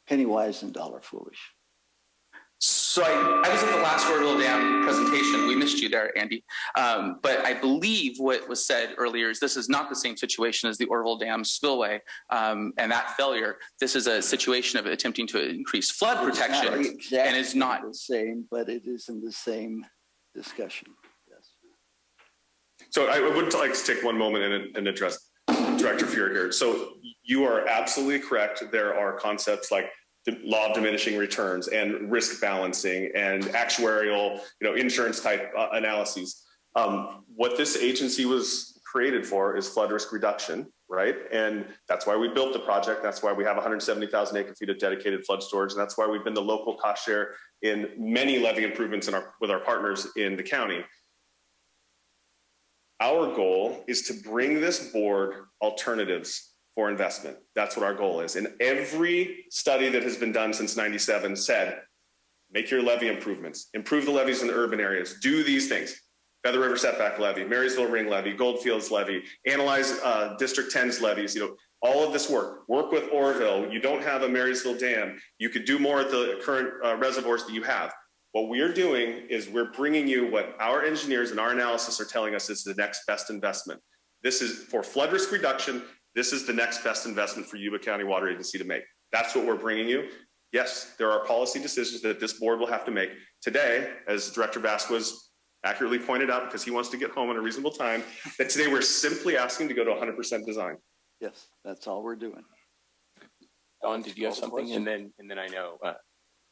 penny wise and dollar foolish. So I was at the last Oroville Dam presentation. We missed you there, Andy. But I believe what was said earlier is this is not the same situation as the Oroville Dam spillway and that failure. This is a situation of attempting to increase flood protection, and it's not the same, but it is in the same discussion. Yes. So I would like to take one moment and address Director Fuhr here. So you are absolutely correct. There are concepts like the law of diminishing returns and risk balancing and actuarial, insurance type analyses. What this agency was created for is flood risk reduction, right? And that's why we built the project. That's why we have 170,000 acre feet of dedicated flood storage. And that's why we've been the local cost share in many levee improvements with our partners in the county. Our goal is to bring this board alternatives for investment. That's what our goal is. And every study that has been done since 97 said, make your levee improvements, improve the levees in the urban areas, do these things. Feather River Setback Levee, Marysville Ring Levee, Goldfields Levee, analyze District 10's levees, all of this work with Oroville. You don't have a Marysville Dam. You could do more at the current reservoirs that you have. What we are doing is we're bringing you what our engineers and our analysis are telling us is the next best investment. This is for flood risk reduction. This is the next best investment for Yuba County Water Agency to make. That's what we're bringing you. Yes, there are policy decisions that this board will have to make. Today, as Director Vasquez accurately pointed out, because he wants to get home in a reasonable time, that today we're simply asking to go to 100% design. Yes, that's all we're doing. Don, did you have something? And then I know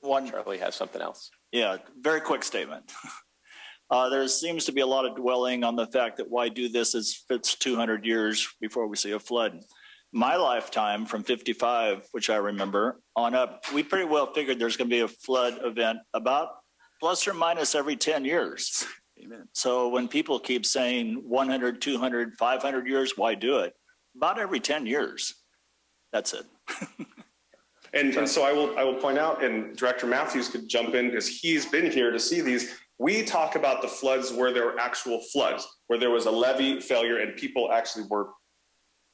Charlie has something else. Yeah, very quick statement. There seems to be a lot of dwelling on the fact that why do this as it's 200 years before we see a flood. My lifetime from 55, which I remember, on up, we pretty well figured there's going to be a flood event about plus or minus every 10 years. Amen. So when people keep saying 100, 200, 500 years, why do it? About every 10 years. That's it. And so I will point out, and Director Matthews could jump in because he's been here to see these. We talk about the floods where there were actual floods, where there was a levee failure and people actually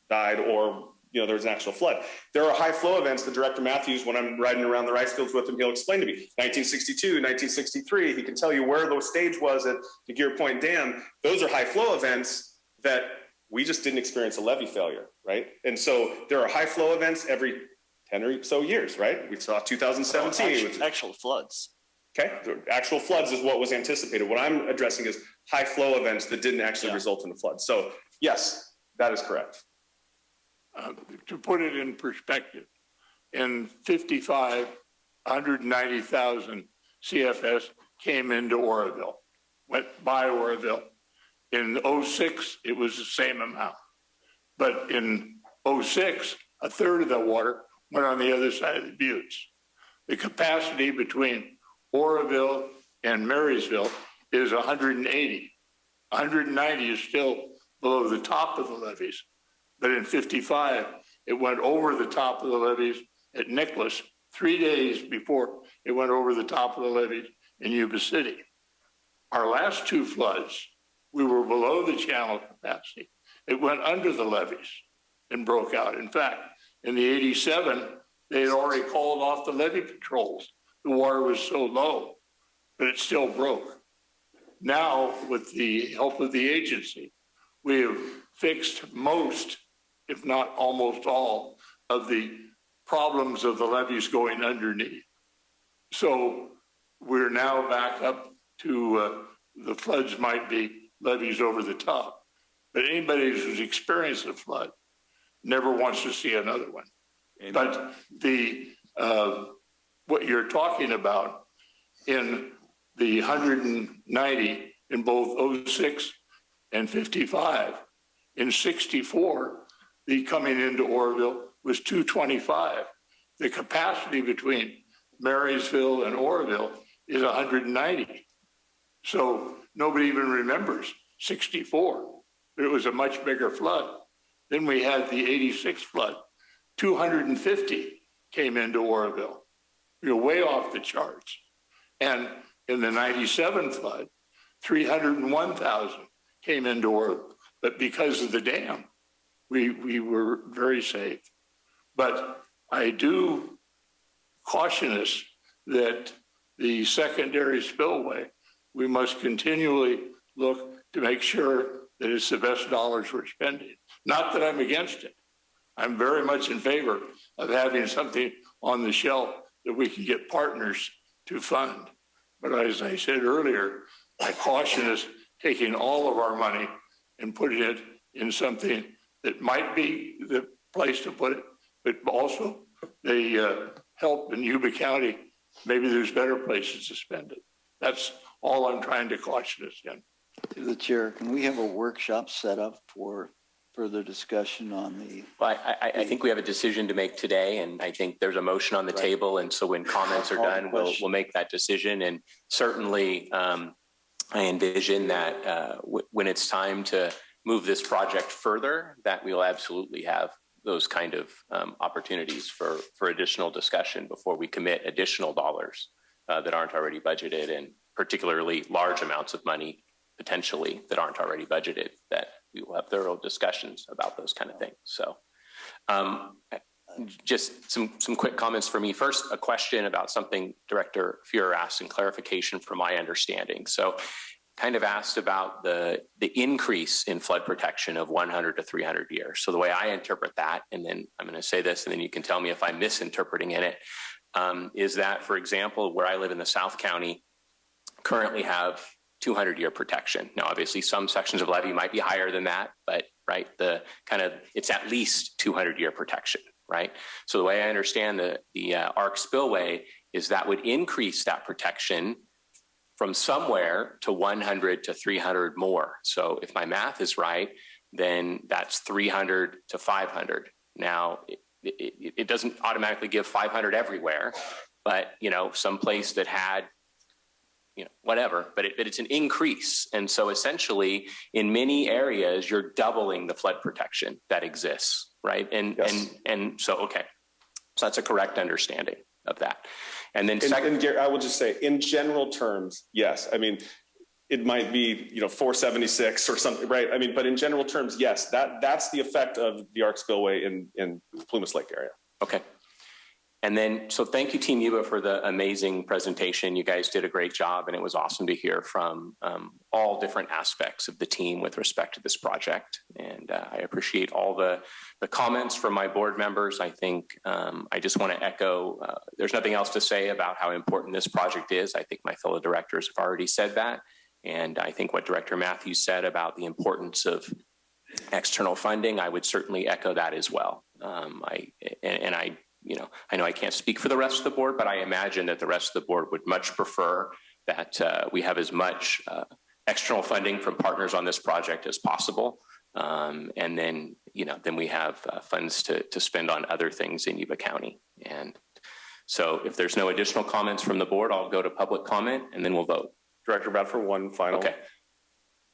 died, or there was an actual flood. There are high flow events that Director Matthews, when I'm riding around the rice fields with him, he'll explain to me. 1962, 1963, he can tell you where the stage was at the Gear Point Dam. Those are high flow events that we just didn't experience a levee failure, right? And so there are high flow events every 10 or so years, right? We saw 2017. Actual floods. Okay, the actual floods is what was anticipated. What I'm addressing is high flow events that didn't actually result in a flood. So yes, that is correct. To put it in perspective, in 55, 190,000 CFS came into Oroville, went by Oroville. In 06, it was the same amount. But in 06, a third of that water went on the other side of the buttes. The capacity between Oroville and Marysville is 180. 190 is still below the top of the levees. But in 55, it went over the top of the levees at Nicholas 3 days before it went over the top of the levees in Yuba City. Our last two floods, we were below the channel capacity. It went under the levees and broke out. In fact, in the 87, they had already called off the levee patrols. The water was so low, but it still broke. Now, with the help of the agency, we have fixed most, if not almost all, of the problems of the levees going underneath. So we're now back up to the floods might be levees over the top, but anybody who's experienced a flood never wants to see another one. Amen. But the what you're talking about in the 190 in both 06 and 55, in 64, the coming into Oroville was 225. The capacity between Marysville and Oroville is 190. So nobody even remembers 64, but it was a much bigger flood. Then we had the 86 flood, 250 came into Oroville. We were way off the charts. And in the 97 flood, 301,000 came into Oroville. But because of the dam, we were very safe. But I do caution us that the secondary spillway, we must continually look to make sure that it's the best dollars we're spending. Not that I'm against it. I'm very much in favor of having something on the shelf that we can get partners to fund. But as I said earlier, I caution us taking all of our money and putting it in something that might be the place to put it, but also the help in Yuba County. Maybe there's better places to spend it. That's all I'm trying to caution us in. To the chair, can we have a workshop set up for further discussion on the... Well, I think we have a decision to make today, and I think there's a motion on the table. And so when comments are done, we'll make that decision. And certainly I envision that when it's time to move this project further, that we'll absolutely have those kind of opportunities for additional discussion before we commit additional dollars that aren't already budgeted, and particularly large amounts of money potentially that aren't already budgeted, that we will have thorough discussions about those kind of things. So just some quick comments for me. First, a question about something Director Fuhrer asked, and clarification from my understanding. So kind of asked about the increase in flood protection of 100 to 300 years. So the way I interpret that, and then I'm going to say this, and then you can tell me if I'm misinterpreting in it, is that, for example, where I live in the South County, currently have 200-year protection. Now, obviously, some sections of levee might be higher than that, but right, it's at least 200-year protection, right? So the way I understand the ARC spillway is that would increase that protection from somewhere to 100 to 300 more. So if my math is right, then that's 300 to 500. Now, it doesn't automatically give 500 everywhere, but some place that had whatever, but it's an increase. And so essentially in many areas, you're doubling the flood protection that exists, right? And, yes. and so, okay. So that's a correct understanding that. And then and Gary, I will just say, in general terms, yes. I mean, it might be, 476 or something, right? I mean, but in general terms, yes, that's the effect of the ARC spillway in Plumas Lake area. Okay. And then, so thank you, Team Yuba, for the amazing presentation. You guys did a great job, and it was awesome to hear from all different aspects of the team with respect to this project. And I appreciate all the comments from my board members. I think I just want to echo, there's nothing else to say about how important this project is. I think my fellow directors have already said that. And I think what Director Matthews said about the importance of external funding, I would certainly echo that as well. I know I can't speak for the rest of the board, but I imagine that the rest of the board would much prefer that we have as much external funding from partners on this project as possible. And then we have funds to spend on other things in Yuba County. And so if there's no additional comments from the board, I'll go to public comment and then we'll vote. Director Bradford, one final. Okay.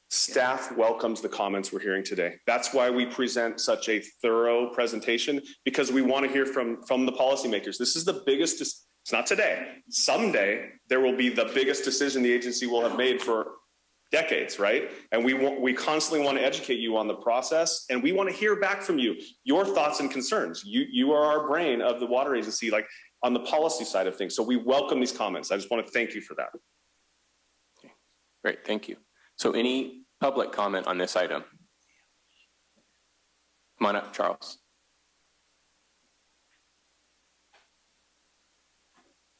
Staff welcomes the comments we're hearing today. That's why we present such a thorough presentation, because we want to hear from the policymakers. This is the biggest, it's not today. Someday there will be the biggest decision the agency will have made for decades, right? And we constantly want to educate you on the process, and we want to hear back from you, your thoughts and concerns. You are our brain of the water agency, like on the policy side of things. So we welcome these comments. I just want to thank you for that. Okay. Great, thank you. So any public comment on this item? Come on up, Charles.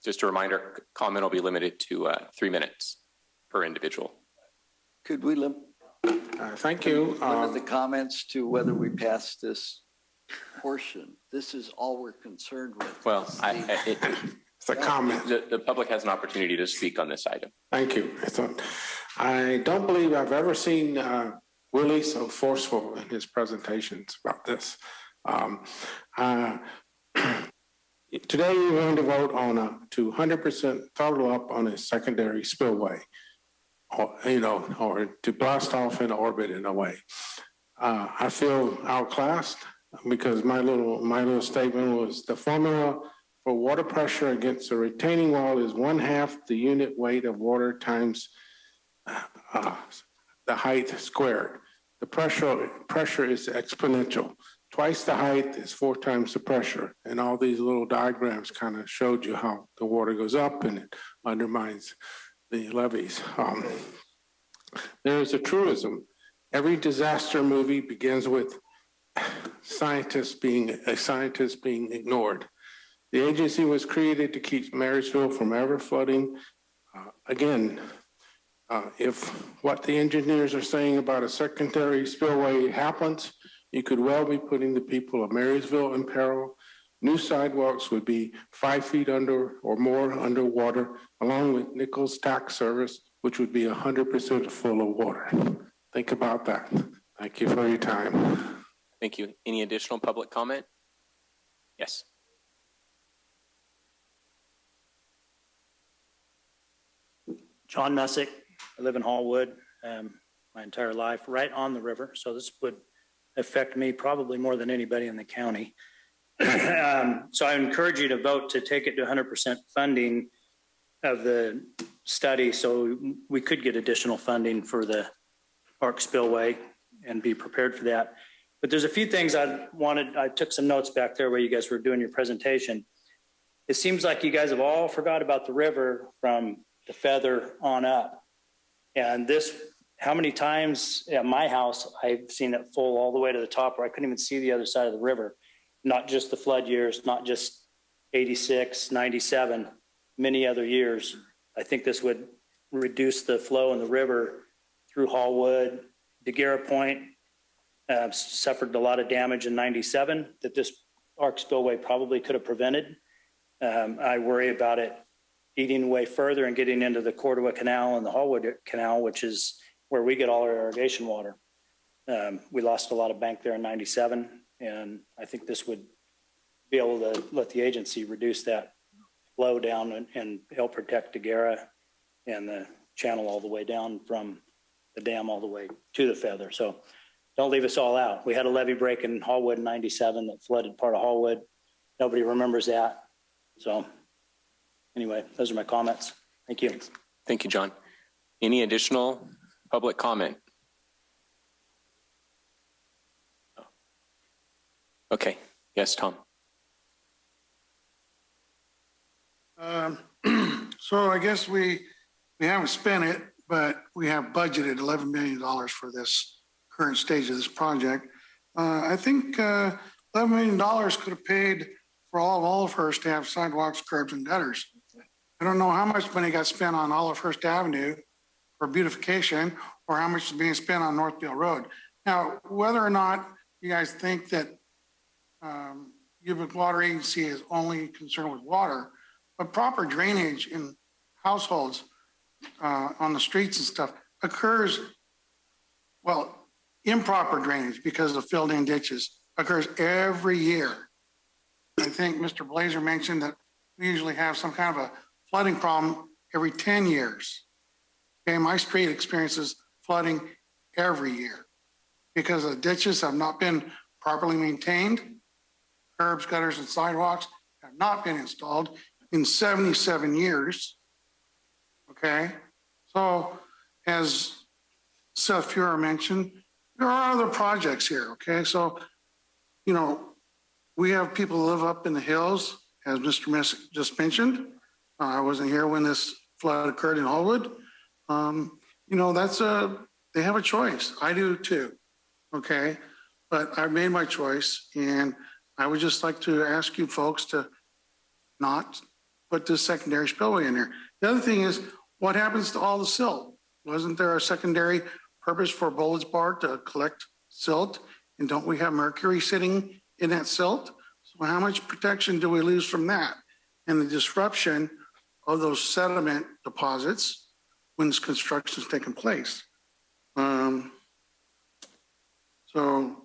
Just a reminder, comment will be limited to 3 minutes per individual. Could we thank you. Limit the comments to whether we pass this portion? This is all we're concerned with. Well, it's a comment. The public has an opportunity to speak on this item. Thank you. I don't believe I've ever seen Willie so forceful in his presentations about this. Today we're going to vote on to 100% throttle up on a secondary spillway, or to blast off in orbit in a way. I feel outclassed because my little statement was the formula for water pressure against a retaining wall is 1/2 the unit weight of water times the height squared. The pressure is exponential. Twice the height is 4 times the pressure. And all these little diagrams kind of showed you how the water goes up and it undermines the levees. There is a truism. Every disaster movie begins with scientists being ignored. The agency was created to keep Marysville from ever flooding. If what the engineers are saying about a secondary spillway happens, you could well be putting the people of Marysville in peril. New sidewalks would be 5 feet under or more underwater, along with Nichols Tax Service, which would be 100% full of water. Think about that. Thank you for your time. Thank you. Any additional public comment? Yes. John Messick. I live in Hallwood my entire life, right on the river. So this would affect me probably more than anybody in the county. So I encourage you to vote to take it to 100% funding of the study, so we could get additional funding for the ARC spillway and be prepared for that. But there's a few things I took some notes back there where you guys were doing your presentation. It seems like you guys have all forgot about the river from the Feather on up. And this, how many times at my house, I've seen it full all the way to the top where I couldn't even see the other side of the river. Not just the flood years, not just 86, 97, many other years. I think this would reduce the flow in the river through Hallwood. Daguerre Point suffered a lot of damage in 97 that this ARC spillway probably could have prevented. I worry about it eating away further and getting into the Cordova Canal and the Hallwood Canal, which is where we get all our irrigation water. We lost a lot of bank there in 97, and I think this would be able to let the agency reduce that flow down and help protect Daguerre and the channel all the way down from the dam all the way to the Feather. So don't leave us all out. We had a levee break in Hallwood in 97 that flooded part of Hallwood. Nobody remembers that. So anyway, those are my comments. Thank you. Thank you, John. Any additional public comment? Okay. Yes, Tom. So I guess we haven't spent it, but we have budgeted $11 million for this current stage of this project. I think $11 million could have paid for all of Olivehurst to have sidewalks, curbs, and gutters. I don't know how much money got spent on Olivehurst Avenue for beautification or how much is being spent on Northfield Road. Now, whether or not you guys think that Yuba-Water Agency is only concerned with water, but proper drainage in households on the streets and stuff occurs, well, improper drainage because of filled in ditches occurs every year. I think Mr. Blazer mentioned that we usually have some kind of a flooding problem every 10 years. Okay, my street experiences flooding every year because the ditches have not been properly maintained. Curbs, gutters, and sidewalks have not been installed in 77 years. Okay, so as Seth Fuhrer mentioned, there are other projects here. Okay, so, you know, we have people who live up in the hills, as Mr. Messick just mentioned. I wasn't here when this flood occurred in Hollywood. You know, they have a choice. I do too. Okay, but I've made my choice, and I would just like to ask you folks to not put this secondary spillway in there. The other thing is, what happens to all the silt? Wasn't there a secondary purpose for Bullards Bar to collect silt? And don't we have mercury sitting in that silt? So how much protection do we lose from that? And the disruption of those sediment deposits when this construction is taking place. So,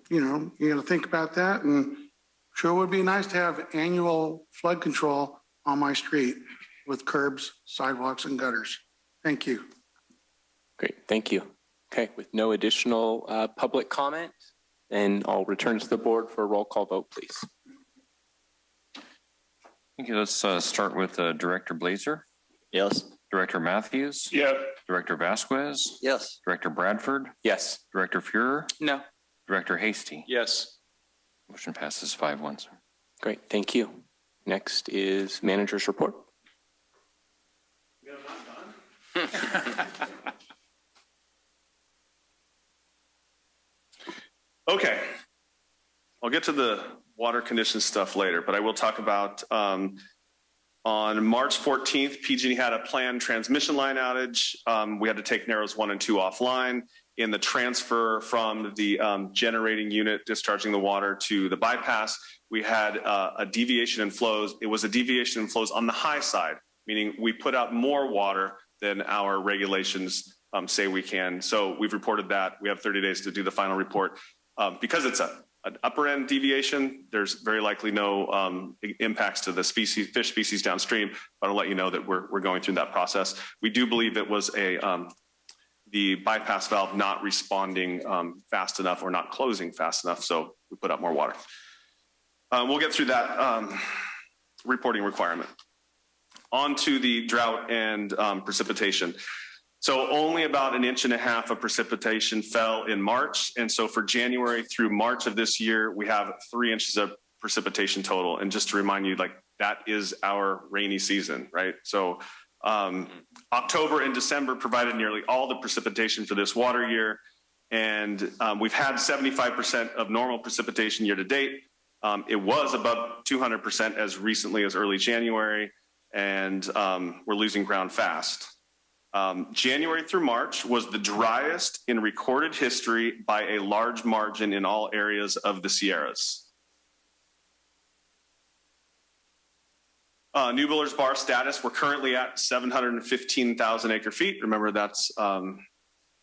you know, you got to think about that, and sure would be nice to have annual flood control on my street with curbs, sidewalks, and gutters. Thank you. Great, thank you. Okay, with no additional public comment, then I'll return to the board for a roll call vote, please. Okay, let's start with Director Blazer. Yes. Director Matthews. Yeah. Director Vasquez. Yes. Director Bradford. Yes. Director Fuhrer. No. Director Hasty. Yes. Motion passes 5-1, sir. Great, thank you. Next is manager's report. Okay, I'll get to the water conditions stuff later, but I will talk about on March 14th, PG&E had a planned transmission line outage. We had to take Narrows 1 and 2 offline. In the transfer from the generating unit discharging the water to the bypass, we had a deviation in flows. It was a deviation in flows on the high side, meaning we put out more water than our regulations say we can. So we've reported that. We have 30 days to do the final report. Because it's an upper end deviation, there's very likely no impacts to the species, fish species downstream, but I'll let you know that we're going through that process. We do believe it was the bypass valve not responding fast enough or not closing fast enough, so we put out more water. We'll get through that reporting requirement. On to the drought and precipitation. So only about 1.5 inches of precipitation fell in March. And so for January through March of this year, we have 3 inches of precipitation total. And just to remind you, like, that is our rainy season, right? So October and December provided nearly all the precipitation for this water year. And we've had 75% of normal precipitation year to date. It was above 200% as recently as early January. And we're losing ground fast. January through March was the driest in recorded history by a large margin in all areas of the Sierras. New Bullards Bar status, we're currently at 715,000 acre feet. Remember, that's about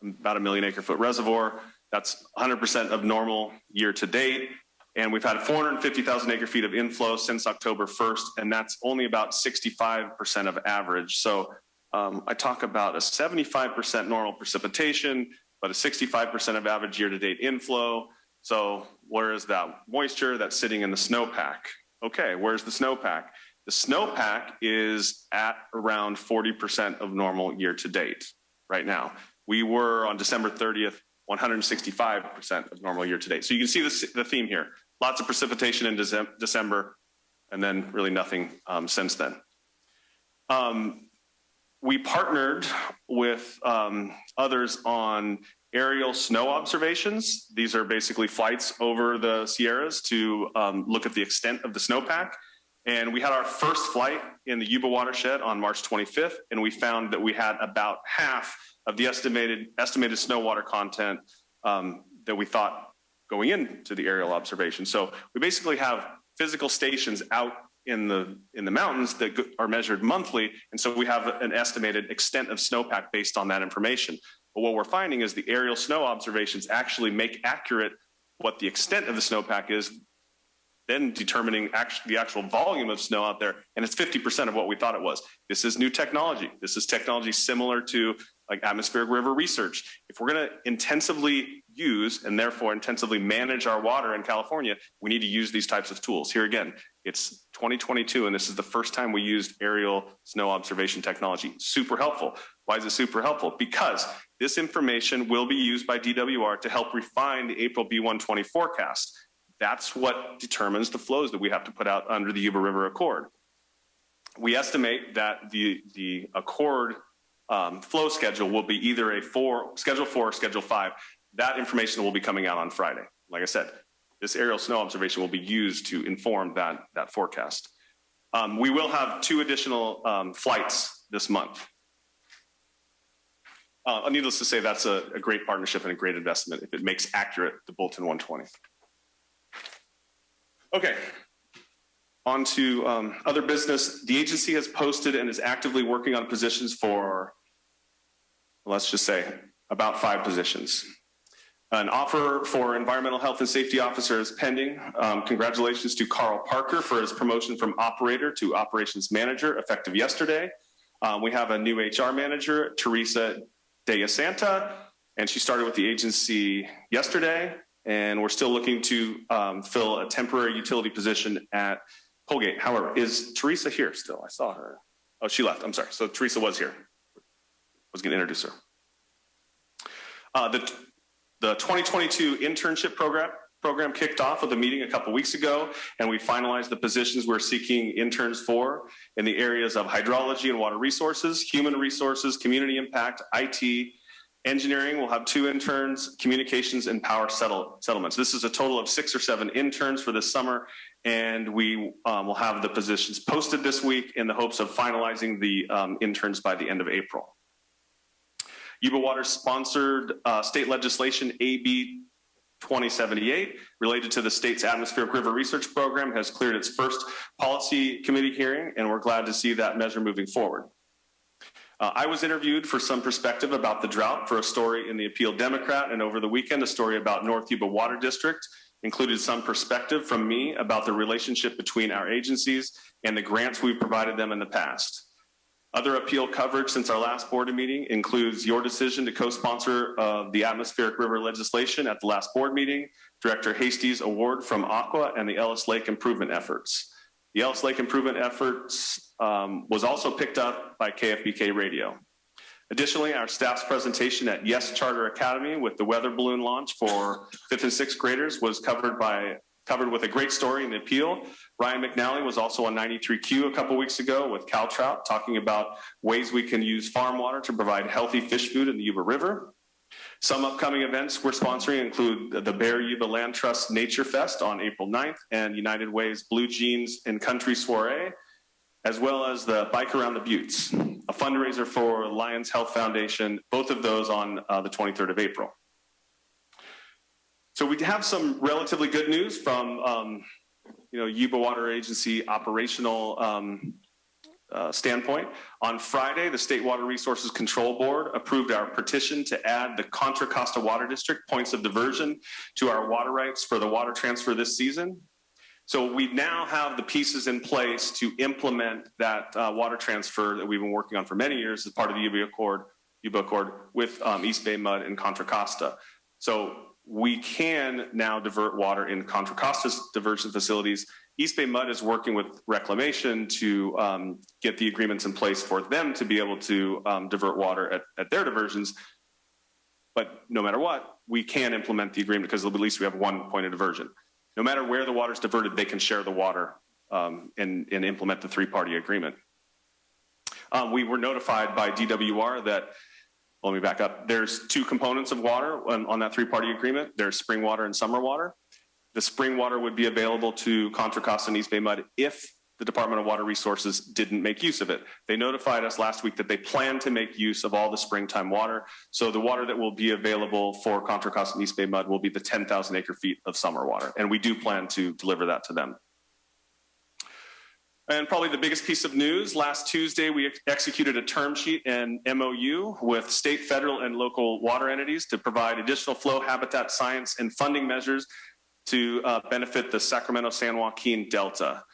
1 million acre foot reservoir. That's 100% of normal year to date. And we've had 450,000 acre feet of inflow since October 1st, and that's only about 65% of average. So I talk about a 75% normal precipitation, but a 65% of average year-to-date inflow. So where is that moisture that's sitting in the snowpack? Okay, where's the snowpack? The snowpack is at around 40% of normal year to date right now. We were on December 30th, 165% of normal year to date. So you can see the theme here. Lots of precipitation in December, and then really nothing since then. We partnered with others on aerial snow observations. These are basically flights over the Sierras to look at the extent of the snowpack. And we had our first flight in the Yuba watershed on March 25th, and we found that we had about half of the estimated snow water content that we thought going into the aerial observation. So we basically have physical stations out in the mountains that are measured monthly, and so we have an estimated extent of snowpack based on that information. But what we're finding is the aerial snow observations actually make accurate what the extent of the snowpack is, then determining the actual volume of snow out there, and it's 50% of what we thought it was. This is new technology. This is technology similar to like atmospheric river research. If we're going to intensively use and therefore intensively manage our water in California, we need to use these types of tools. Here again, it's 2022, and this is the first time we used aerial snow observation technology. Super helpful. Why is it super helpful? Because this information will be used by DWR to help refine the April B120 forecast. That's what determines the flows that we have to put out under the Yuba River Accord. We estimate that the Accord flow schedule will be either a Schedule 4 or Schedule 5. That information will be coming out on Friday. Like I said, this aerial snow observation will be used to inform that forecast. We will have 2 additional flights this month. Needless to say, that's a great partnership and a great investment if it makes accurate the Bulletin 120. Okay, on to other business. The agency has posted and is actively working on positions for, let's just say, about 5 positions. An offer for environmental health and safety officer is pending. Congratulations to Carl Parker for his promotion from operator to operations manager effective yesterday. We have a new HR manager, Teresa De Santa, and she started with the agency yesterday. And we're still looking to fill a temporary utility position at Colgate. However, is Teresa here still? I saw her. Oh, she left. I'm sorry. So Teresa was here. I was going to introduce her. The 2022 internship program kicked off with a meeting a couple weeks ago, and we finalized the positions we're seeking interns for in the areas of hydrology and water resources, human resources, community impact, IT, engineering. We'll have 2 interns, communications, and power settlements. This is a total of 6 or 7 interns for this summer, and we will have the positions posted this week in the hopes of finalizing the interns by the end of April. Yuba Water sponsored state legislation AB 2078 related to the state's atmospheric river research program has cleared its first policy committee hearing, and we're glad to see that measure moving forward. I was interviewed for some perspective about the drought for a story in the Appeal Democrat, and over the weekend, a story about North Yuba Water District included some perspective from me about the relationship between our agencies and the grants we've provided them in the past. Other appeal coverage since our last board meeting includes your decision to co-sponsor the atmospheric river legislation at the last board meeting, Director Hasty's award from Aqua, and the Ellis Lake improvement efforts. The Ellis Lake improvement efforts was also picked up by KFBK Radio. Additionally, our staff's presentation at Yes Charter Academy with the weather balloon launch for 5th and 6th graders was covered with a great story in the appeal. Ryan McNally was also on 93Q a couple weeks ago with Cal Trout talking about ways we can use farm water to provide healthy fish food in the Yuba River. Some upcoming events we're sponsoring include the Bear Yuba Land Trust Nature Fest on April 9th and United Way's Blue Jeans and Country Soiree, as well as the Bike Around the Buttes, a fundraiser for Lions Health Foundation, both of those on the 23rd of April. So we have some relatively good news from Yuba Water Agency operational standpoint. On Friday, the State Water Resources Control Board approved our petition to add the Contra Costa Water District points of diversion to our water rights for the water transfer this season. So we now have the pieces in place to implement that water transfer that we've been working on for many years as part of the Yuba Accord with East Bay Mud and Contra Costa. So we can now divert water in Contra Costa's diversion facilities. East Bay Mud is working with Reclamation to get the agreements in place for them to be able to divert water at their diversions. But no matter what, we can implement the agreement because at least we have one point of diversion. No matter where the water is diverted, they can share the water and implement the three-party agreement. We were notified by DWR that, let me back up, there's two components of water on that three-party agreement. There's spring water and summer water. The spring water would be available to Contra Costa and East Bay Mud if the Department of Water Resources didn't make use of it. They notified us last week that they plan to make use of all the springtime water. So the water that will be available for Contra Costa and East Bay Mud will be the 10,000 acre feet of summer water. And we do plan to deliver that to them. And probably the biggest piece of news, last Tuesday, we executed a term sheet and MOU with state, federal, and local water entities to provide additional flow, habitat science, and funding measures to benefit the Sacramento San Joaquin Delta.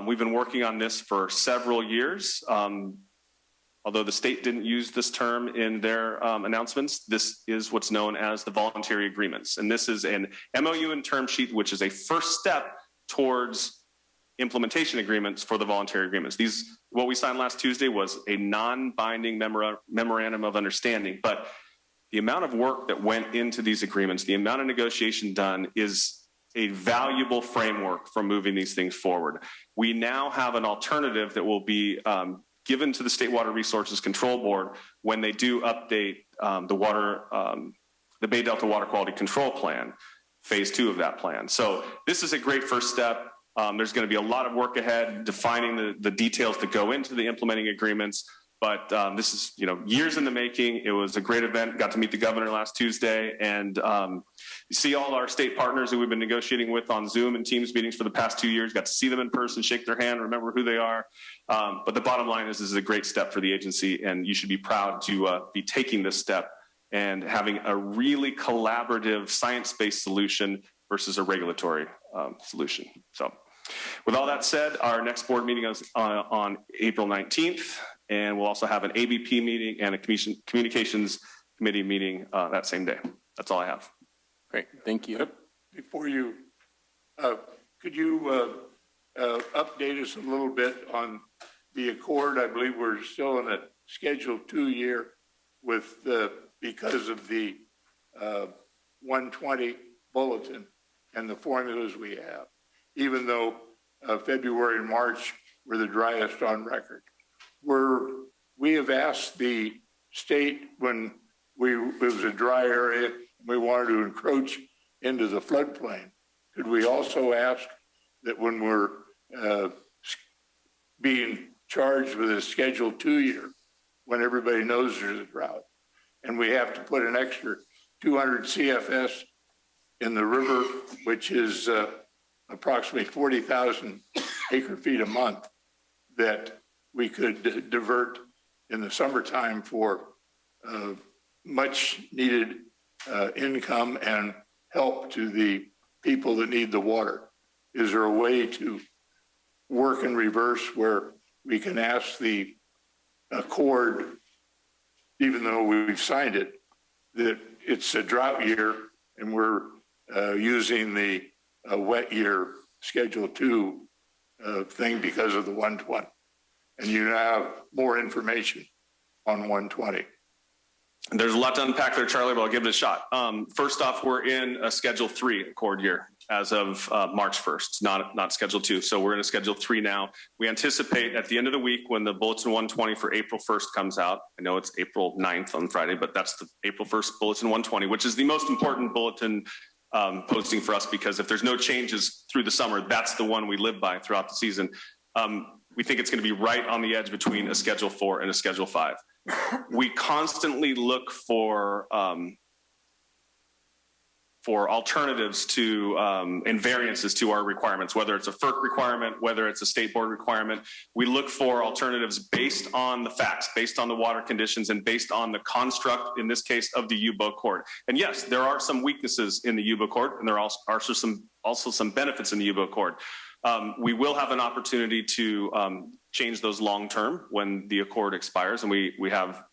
We've been working on this for several years. Although the state didn't use this term in their announcements, this is what's known as the voluntary agreements. And this is an MOU and term sheet, which is a first step towards implementation agreements for the voluntary agreements. What we signed last Tuesday was a non-binding memorandum of understanding, but the amount of work that went into these agreements, the amount of negotiation done is a valuable framework for moving these things forward. We now have an alternative that will be given to the State Water Resources Control Board when they do update the Bay Delta Water Quality Control Plan, phase 2 of that plan. So this is a great first step. There's going to be a lot of work ahead defining the details that go into the implementing agreements. But this is, years in the making. It was a great event. Got to meet the governor last Tuesday, and you see all our state partners who we've been negotiating with on Zoom and Teams meetings for the past 2 years. Got to see them in person, shake their hand, remember who they are. But the bottom line is, this is a great step for the agency, and you should be proud to be taking this step and having a really collaborative, science-based solution versus a regulatory solution. So, with all that said, our next board meeting is on April 19th. And we'll also have an ABP meeting and a communications committee meeting that same day. That's all I have. Great, thank you. Before you, could you update us a little bit on the accord? I believe we're still in a Schedule 2 year with because of the 120 bulletin and the formulas we have, even though February and March were the driest on record. We have asked the state when it was a dry area and we wanted to encroach into the floodplain. Could we also ask that when we're being charged with a Schedule 2 year, when everybody knows there's a drought, and we have to put an extra 200 CFS in the river, which is approximately 40,000 acre feet a month, that we could divert in the summertime for much needed income and help to the people that need the water? Is there a way to work in reverse where we can ask the accord, even though we've signed it, that it's a drought year and we're using the wet year Schedule 2 thing because of the 120? And you have more information on 120. There's a lot to unpack there, Charlie, but I'll give it a shot. First off, we're in a Schedule 3 accord year as of March 1st, not Schedule 2. So we're in a Schedule 3 now. We anticipate at the end of the week when the Bulletin 120 for April 1st comes out, I know it's April 9th on Friday, but that's the April 1st Bulletin 120, which is the most important bulletin posting for us, because if there's no changes through the summer, that's the one we live by throughout the season. We think it's going to be right on the edge between a Schedule 4 and a Schedule 5. We constantly look for alternatives to and variances to our requirements, whether it's a FERC requirement, whether it's a state board requirement. We look for alternatives based on the facts, based on the water conditions, and based on the construct, in this case, of the Yuba Accord. And yes, there are some weaknesses in the Yuba Accord, and there are also some benefits in the Yuba Accord. We will have an opportunity to change those long term when the accord expires, and we have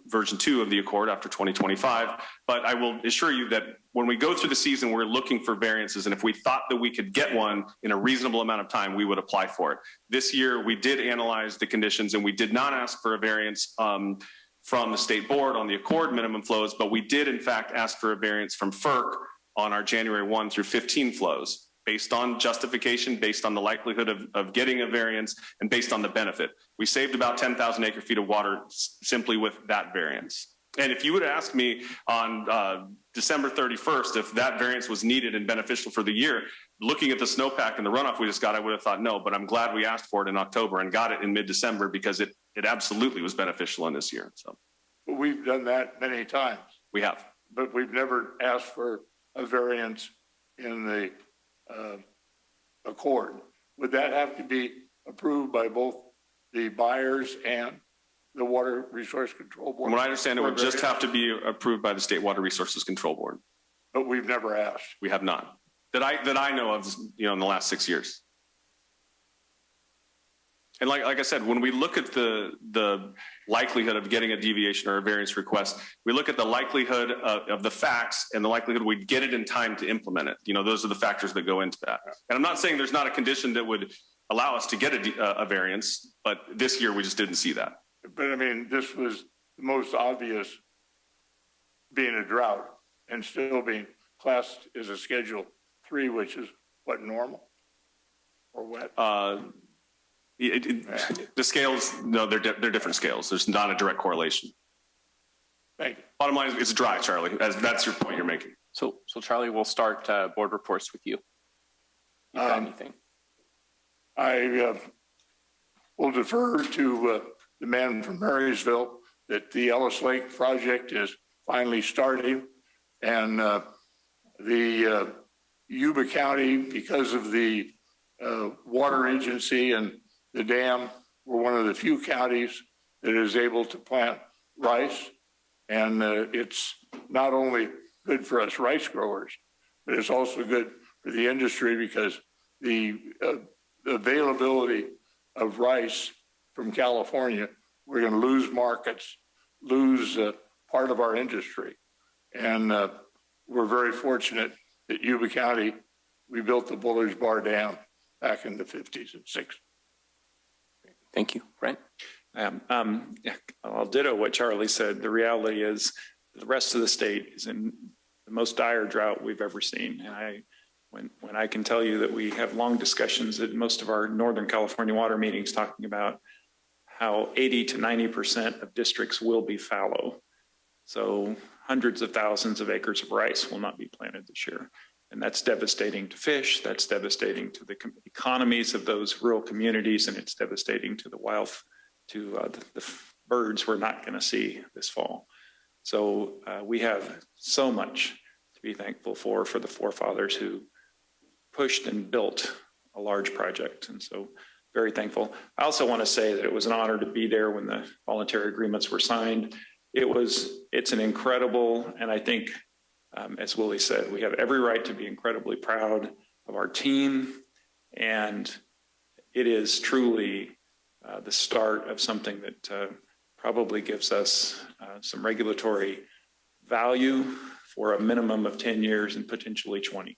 version 2 of the accord after 2025. But I will assure you that when we go through the season, we're looking for variances. And if we thought that we could get one in a reasonable amount of time, we would apply for it. This year, we did analyze the conditions and we did not ask for a variance from the state board on the Accord minimum flows, but we did in fact ask for a variance from FERC on our January 1 through 15 flows based on justification, based on the likelihood of getting a variance, and based on the benefit. We saved about 10,000 acre feet of water simply with that variance. And if you would ask me on December 31st if that variance was needed and beneficial for the year, looking at the snowpack and the runoff we just got, I would have thought no, but I'm glad we asked for it in October and got it in mid-December because it absolutely was beneficial in this year. So we've done that many times. We have. But we've never asked for a variance in the Accord. Would that have to be approved by both the buyers and the Water Resource Control Board? From what I understand, it would just have to be approved by the State Water Resources Control Board. But we've never asked. We have not. That I know of, in the last 6 years. And like I said, when we look at the likelihood of getting a deviation or a variance request, we look at the likelihood of the facts and the likelihood we'd get it in time to implement it. Those are the factors that go into that. And I'm not saying there's not a condition that would allow us to get a variance, but this year we just didn't see that. But I mean, this was the most obvious, being a drought and still being classed as a Schedule 3, which is what, normal or wet? The scales, no, they're different scales. There's not a direct correlation. Thank you. Bottom line is it's dry, Charlie. That's your point you're making. So Charlie, we'll start board reports with you. You got anything? I will defer to the man from Marysville that the Ellis Lake project is finally starting, and the Yuba County, because of the water agency and the dam, we're one of the few counties that is able to plant rice. And it's not only good for us rice growers, but it's also good for the industry because the availability of rice from California, we're going to lose markets, lose part of our industry. And we're very fortunate that Yuba County, we built the Bullards Bar Dam back in the 50s and 60s. Thank you. Brent? I'll ditto what Charlie said. The reality is the rest of the state is in the most dire drought we've ever seen. And when I can tell you that we have long discussions at most of our Northern California water meetings talking about how 80 to 90% of districts will be fallow. So hundreds of thousands of acres of rice will not be planted this year. And that's devastating to fish, that's devastating to the economies of those rural communities, and it's devastating to the the birds we're not going to see this fall. So we have so much to be thankful for the forefathers who pushed and built a large project. And so very thankful. I also want to say that it was an honor to be there when the voluntary agreements were signed. It's an incredible, and I think, as Willie said, we have every right to be incredibly proud of our team, and it is truly the start of something that probably gives us some regulatory value for a minimum of 10 years and potentially 20.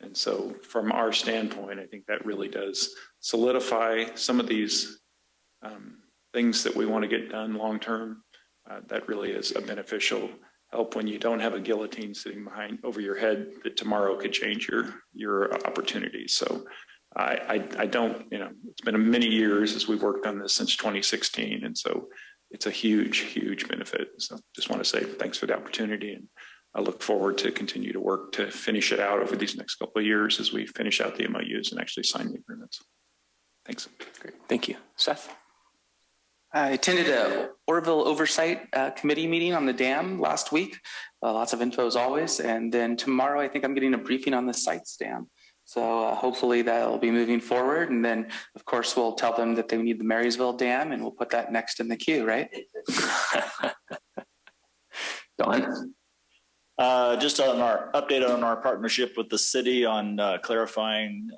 And so from our standpoint, I think that really does solidify some of these things that we want to get done long-term. That really is a beneficial help when you don't have a guillotine sitting over your head that tomorrow could change your opportunities. So I don't, it's been many years as we've worked on this since 2016. And so it's a huge, huge benefit. So just want to say thanks for the opportunity. And I look forward to continue to work to finish it out over these next couple of years as we finish out the MOUs and actually sign the agreements. Thanks. Great. Thank you. Seth? I attended a Orville Oversight Committee meeting on the dam last week. Lots of info as always. And then tomorrow, I think I'm getting a briefing on the Sites Dam. So hopefully that'll be moving forward. And then, of course, we'll tell them that they need the Marysville Dam, and we'll put that next in the queue, right? Don? Just on our update on our partnership with the city on clarifying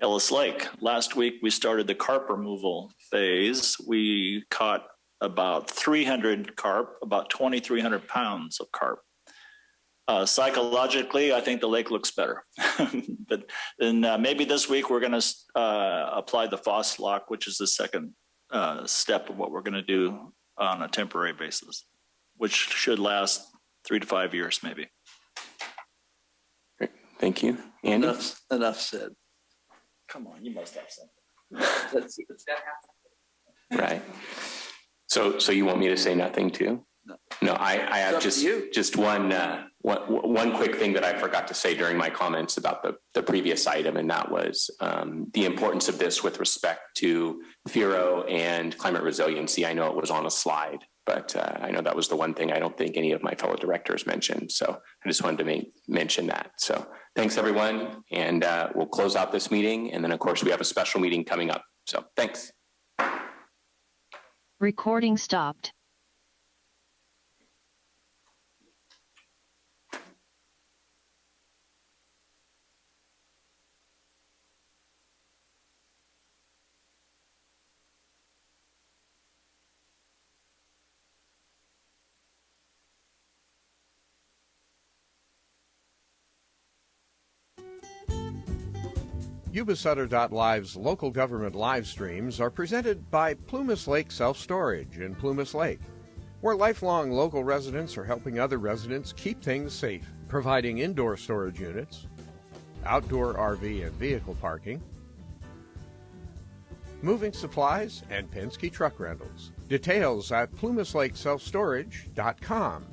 Ellis Lake. Last week, we started the carp removal phase. We caught about 300 carp, about 2,300 pounds of carp. Psychologically, I think the lake looks better. But then maybe this week we're going to apply the FOSS lock, which is the second step of what we're going to do on a temporary basis, which should last 3 to 5 years, maybe. Great. Thank you. Andy? Enough said. Come on, you must have something. Right. So you want me to say nothing too? No, I have just one quick thing that I forgot to say during my comments about the previous item, and that was the importance of this with respect to FERO and climate resiliency. I know it was on a slide, but I know that was the one thing I don't think any of my fellow directors mentioned. So I just wanted to mention that. So thanks, everyone, and we'll close out this meeting. And then, of course, we have a special meeting coming up. So thanks. Recording stopped. Yuba-Sutter.live's local government live streams are presented by Plumas Lake Self-Storage in Plumas Lake, where lifelong local residents are helping other residents keep things safe, providing indoor storage units, outdoor RV and vehicle parking, moving supplies, and Penske truck rentals. Details at plumaslakeselfstorage.com.